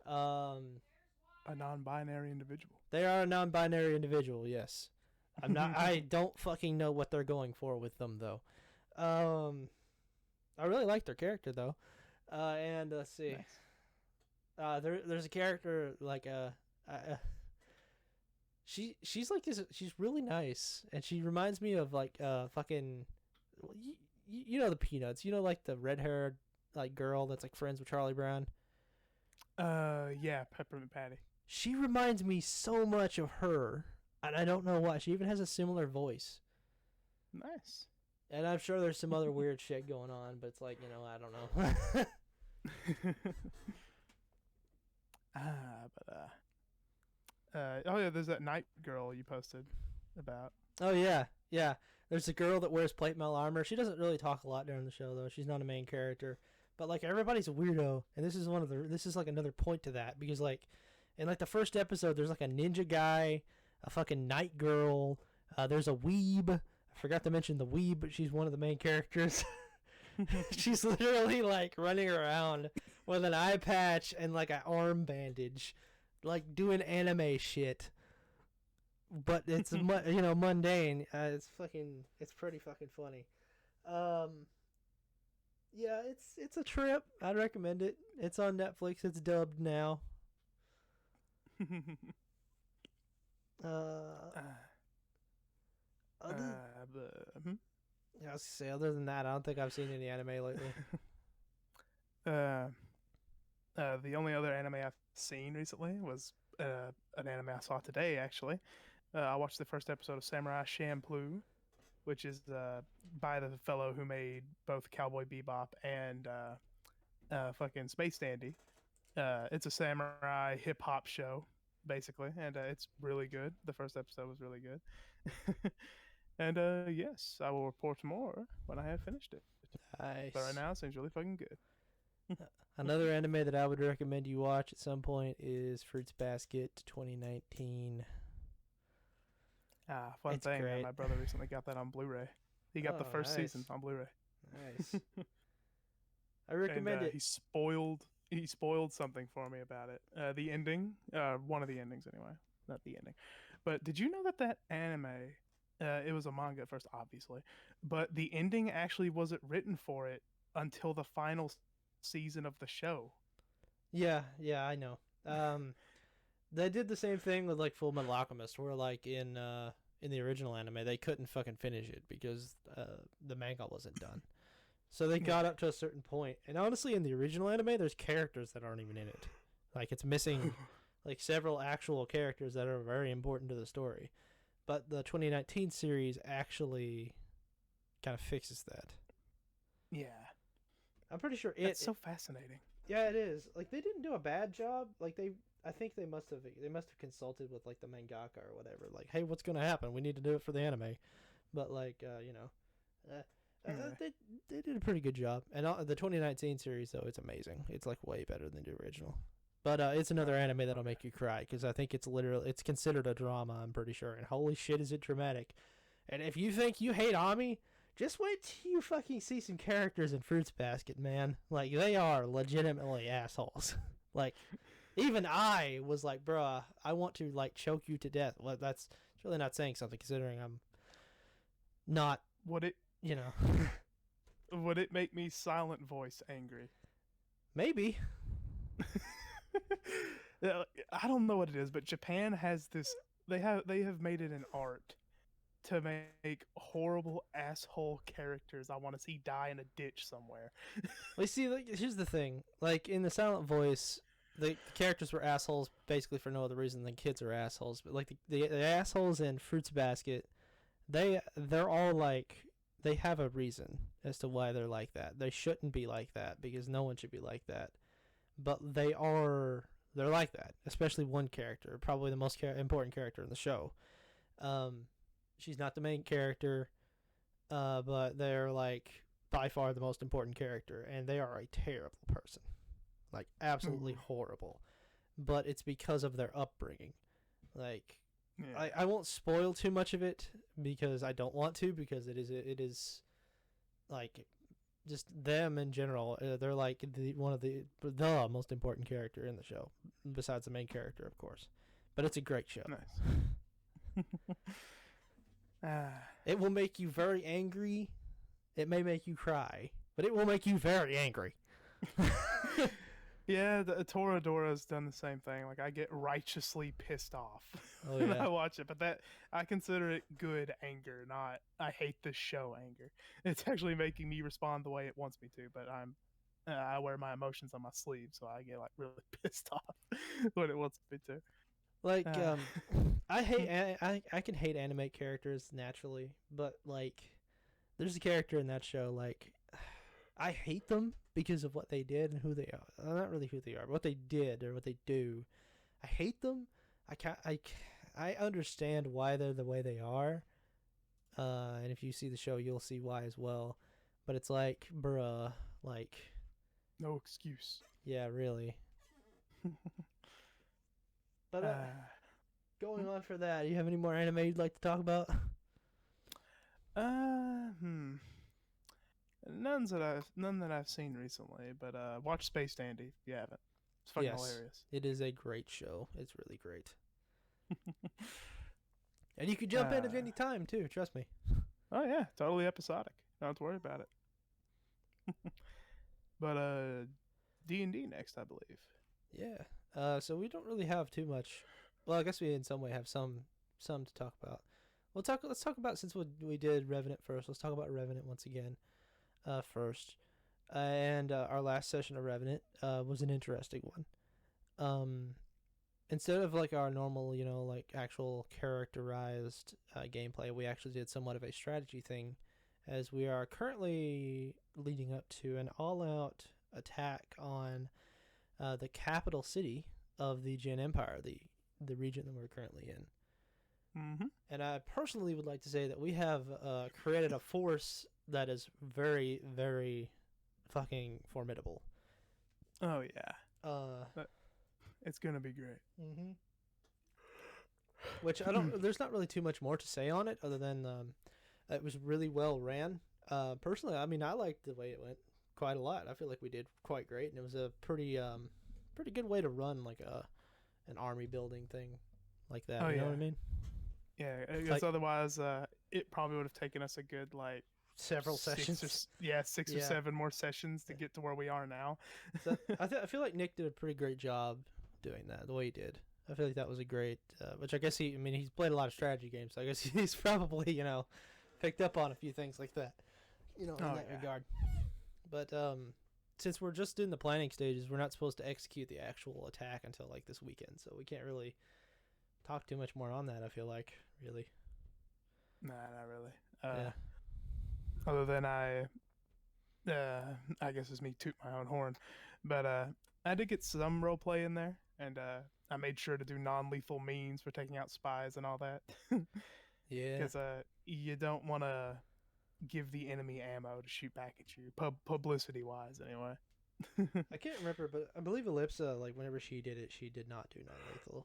A non-binary individual. They are a non-binary individual. Yes, I'm not. I don't fucking know what they're going for with them though. I really like their character though. And let's see. Nice. There's a character like she's like this. She's really nice, and she reminds me of like fucking you know the Peanuts. You know like the red-haired like girl that's like friends with Charlie Brown. Yeah, Peppermint Patty. She reminds me so much of her, and I don't know why. She even has a similar voice. Nice. And I'm sure there's some other weird shit going on, but it's like, you know, I don't know. Oh yeah, there's that night girl you posted about. Oh yeah, yeah. There's a girl that wears plate mail armor. She doesn't really talk a lot during the show though. She's not a main character, but like everybody's a weirdo, and this is like another point to that because like in like the first episode, there's like a ninja guy, a fucking night girl. There's a weeb. I forgot to mention the weeb, but she's one of the main characters. She's literally like running around with an eye patch and like an arm bandage, like doing anime shit. But it's mundane. It's pretty fucking funny. Yeah, it's a trip. I'd recommend it. It's on Netflix. It's dubbed now. Yeah, I was gonna say, other than that, I don't think I've seen any anime lately. The only other anime I've seen recently was an anime I saw today, actually. I watched the first episode of Samurai Champloo, which is by the fellow who made both Cowboy Bebop and fucking Space Dandy. It's a samurai hip-hop show, basically, and it's really good. The first episode was really good. And yes, I will report more when I have finished it. Nice. But right now, it seems really fucking good. Another anime that I would recommend you watch at some point is Fruits Basket 2019. Fun It's thing. great. My brother recently got that on Blu-ray. He got the first season on Blu-ray. Nice. I recommend it. He spoiled something for me about it. The ending, one of the endings anyway, not the ending. But did you know that anime? It was a manga at first, obviously, but the ending actually wasn't written for it until the final season of the show. Yeah, I know. They did the same thing with like Full Metal Alchemist, where like in the original anime they couldn't fucking finish it because the manga wasn't done. So they got up to a certain point, and honestly, in the original anime, there's characters that aren't even in it. Like it's missing like several actual characters that are very important to the story. But the 2019 series actually kind of fixes that. Yeah. I'm pretty sure it's so fascinating. Yeah, it is. Like they didn't do a bad job. Like I think they must have consulted with like the mangaka or whatever. Like, hey, what's gonna happen? We need to do it for the anime. But like, they did a pretty good job. And the 2019 series though, it's amazing. It's like way better than the original. But it's another anime that'll make you cry because I think it's considered a drama. I'm pretty sure. And holy shit, is it dramatic! And if you think you hate Ami, just wait till you fucking see some characters in Fruits Basket, man. Like they are legitimately assholes. Like even I was like, bruh, I want to like choke you to death. Well, that's really not saying something considering I'm not. Would it? You know. Would it make me silent voice angry? Maybe. I don't know what it is, but Japan has this. They have made it an art to make horrible asshole characters I want to see die in a ditch somewhere. Well, see, like, here's the thing. Like in the silent voice, the characters were assholes basically for no other reason than kids are assholes. But like the assholes in Fruits Basket, they're all like they have a reason as to why they're like that. They shouldn't be like that because no one should be like that. But they're like that, especially one character, probably the most important character in the show. She's not the main character, but they're like by far the most important character, and they are a terrible person, like absolutely horrible. But it's because of their upbringing. Like, Yeah. I won't spoil too much of it because I don't want to, because it is like just them in general. They're like one of the most important character in the show, besides the main character, of course. But it's a great show. Nice. It will make you very angry. It may make you cry, but it will make you very angry. Yeah, the Toradora's done the same thing. Like, I get righteously pissed off when yeah. I watch it, but that I consider it good anger, not I hate this show anger. It's actually making me respond the way it wants me to, but I wear my emotions on my sleeve, so I get like really pissed off when it wants me to. Like, I hate I can hate anime characters naturally, but like, there's a character in that show, like, I hate them because of what they did and who they are. Not really who they are, but what they did or what they do. I hate them. I understand why they're the way they are. And if you see the show, you'll see why as well. But it's like, bruh, like, No excuse. yeah, really. But going on for that, you have any more anime you'd like to talk about? None that I've seen recently, but watch Space Dandy if you haven't. It's fucking hilarious. It is a great show. It's really great. And you can jump in at any time too, trust me. Oh yeah, totally episodic. Don't have to worry about it. But D&D next, I believe. Yeah. So we don't really have too much. Well, I guess we in some way have some to talk about. Let's talk about, since we did Revenant first. Let's talk about Revenant once again. First, and our last session of Revenant was an interesting one. Instead of like our normal, like actual characterized gameplay, we actually did somewhat of a strategy thing, as we are currently leading up to an all-out attack on the capital city of the Jin Empire, the region that we're currently in. Mm-hmm. And I personally would like to say that we have created a force that is very, very fucking formidable. Oh yeah. It's gonna be great. Mm-hmm. Which there's not really too much more to say on it other than it was really well ran. Personally, I mean, I liked the way it went quite a lot. I feel like we did quite great, and it was a pretty good way to run like an army building thing like that. You know what I mean? Yeah, because otherwise, it probably would have taken us a good like several sessions. Six or seven more sessions to get to where we are now. So I feel like Nick did a pretty great job doing that the way he did. I feel like that was a great, which I guess he's played a lot of strategy games, so I guess he's probably, picked up on a few things like that, in that regard. But since we're just in the planning stages, we're not supposed to execute the actual attack until like this weekend, so we can't really talk too much more on that, I feel like, really. Nah, not really. Yeah. Other than I guess it's me toot my own horn, but I did get some role play in there, and I made sure to do non-lethal means for taking out spies and all that. Yeah. Because you don't want to give the enemy ammo to shoot back at you, publicity-wise, anyway. I can't remember, but I believe Ellipsa, like, whenever she did it, she did not do non-lethal.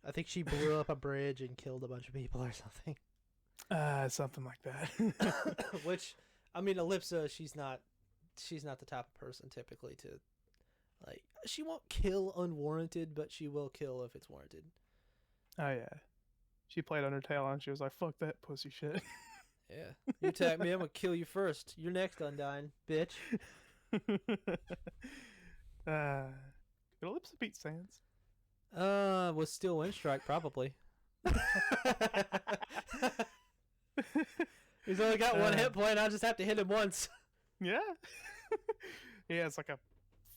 I think she blew up a bridge and killed a bunch of people or something. Something like that. Which, I mean, Ellipsa, she's not the type of person typically to, like, she won't kill unwarranted, but she will kill if it's warranted. Oh yeah, she played Undertale and she was like, "Fuck that pussy shit." Yeah, you attack me, I'm gonna kill you first. You're next, Undyne, bitch. Could Ellipsa beat Sans? With Steel Windstrike, probably. He's only got one hit point. I'll just have to hit him once. Yeah. He has like a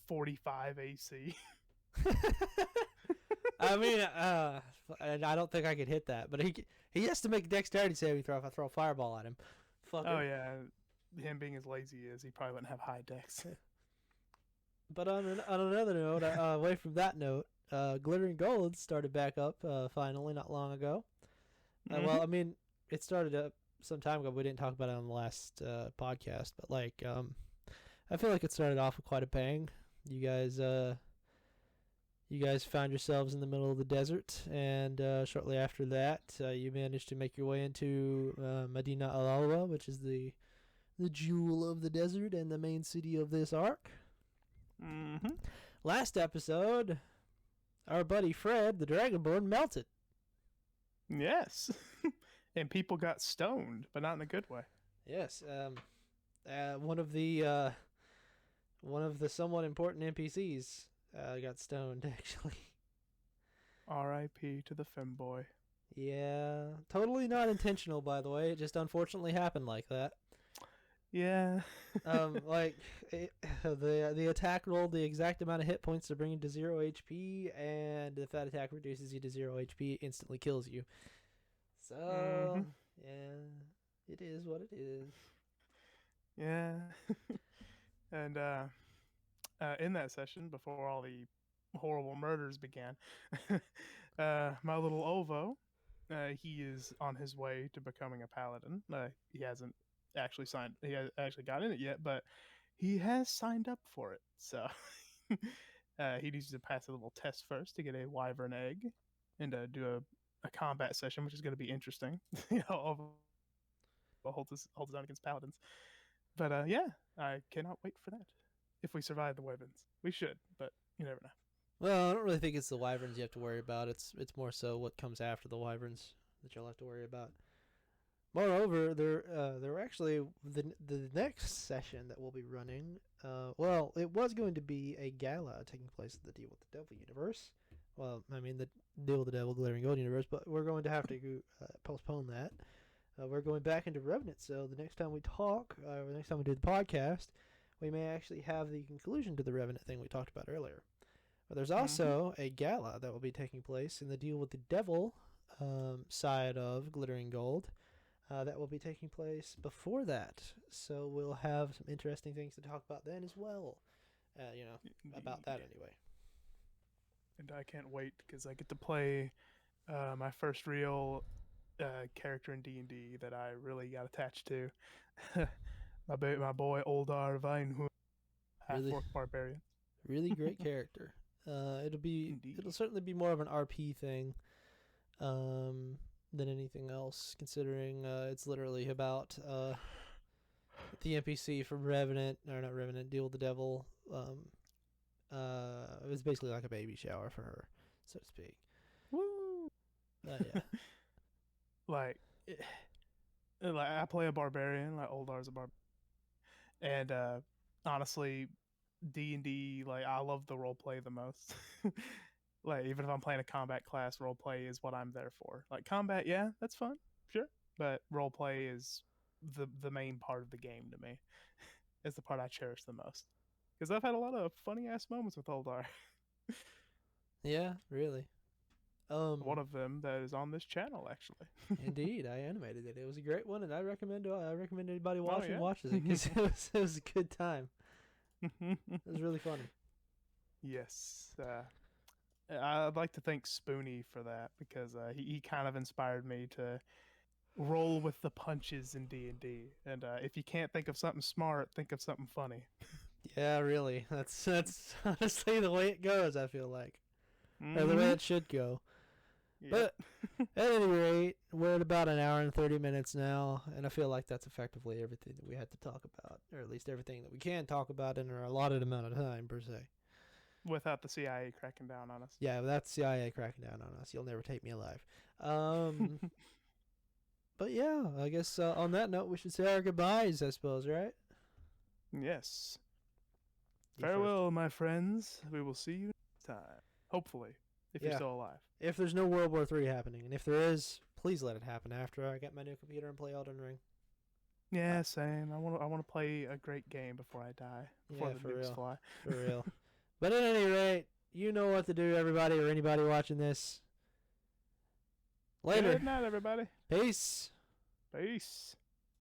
45 AC. I mean, and I don't think I could hit that, but he has to make a dexterity saving throw if I throw a fireball at him. Fucker. Oh yeah, him being as lazy as he probably wouldn't have high decks. But on another note, away from that note, Glittering Gold started back up finally not long ago. Well, I mean, it started up some time ago. We didn't talk about it on the last podcast, but like, I feel like it started off with quite a bang. You guys found yourselves in the middle of the desert, and shortly after that, you managed to make your way into Medina al-Alwa, which is the jewel of the desert and the main city of this arc. Last episode, our buddy Fred, the Dragonborn, melted. Yes. And people got stoned, but not in a good way. Yes. One of the somewhat important NPCs got stoned, actually. R.I.P. to the femboy. Yeah. Totally not intentional, by the way. It just unfortunately happened like that. Yeah. The attack rolled the exact amount of hit points to bring you to 0 HP, and if that attack reduces you to 0 HP, it instantly kills you. So, yeah, it is what it is. Yeah. And in that session, before all the horrible murders began, my little Ovo, he is on his way to becoming a paladin. He hasn't actually got in it yet, but he has signed up for it. So he needs to pass a little test first to get a wyvern egg and do a combat session, which is going to be interesting. Ovo holds his own against paladins. But yeah, I cannot wait for that. If we survive the wyverns, we should, but you never know. Well, I don't really think it's the wyverns you have to worry about. It's more so what comes after the wyverns that you'll have to worry about. Moreover, there were actually the next session that we'll be running. Well, it was going to be a gala taking place at the Deal with the Devil universe. Well, I mean the Deal with the Devil Glittering Gold universe, but we're going to have to postpone that. We're going back into Revenant, so the next time we talk, or the next time we do the podcast, we may actually have the conclusion to the Revenant thing we talked about earlier. But there's also a gala that will be taking place in the Deal with the Devil side of Glittering Gold. That will be taking place before that, so we'll have some interesting things to talk about then as well. About that anyway. And I can't wait because I get to play my first real character in D&D that I really got attached to. my boy Oldar Vinehund, half-orc barbarian. Really great character. It'll certainly be more of an RP thing. Than anything else, considering it's literally about the NPC from Deal with the Devil. It was basically like a baby shower for her, so to speak. Woo! Yeah. like I play a barbarian, like Oldar's a barbarian, and honestly, D&D, like I love the role play the most. Like, even if I'm playing a combat class, roleplay is what I'm there for. Like, combat, yeah, that's fun, sure. But roleplay is the main part of the game to me. It's the part I cherish the most. Because I've had a lot of funny-ass moments with Oldar. Yeah, really. One of them that is on this channel, actually. Indeed, I animated it. It was a great one, and I recommend anybody watches it, because it was a good time. It was really funny. Yes. I'd like to thank Spoonie for that, because he kind of inspired me to roll with the punches in D&D. And if you can't think of something smart, think of something funny. Yeah, really. That's honestly the way it goes, I feel like. Or the way it should go. Yep. But at any rate, we're at about an hour and 30 minutes now, and I feel like that's effectively everything that we had to talk about, or at least everything that we can talk about in our allotted amount of time, per se. Without the CIA cracking down on us. Yeah, without the CIA cracking down on us. You'll never take me alive. But yeah, I guess on that note, we should say our goodbyes, I suppose, right? Yes. Farewell, my friends. We will see you next time. Hopefully, if you're still alive. If there's no World War III happening. And if there is, please let it happen after I get my new computer and play Elden Ring. Yeah, same. I want to play a great game before I die. Before the nukes fly. For real. But at any rate, you know what to do, everybody, or anybody watching this. Later. Good night, everybody. Peace. Peace.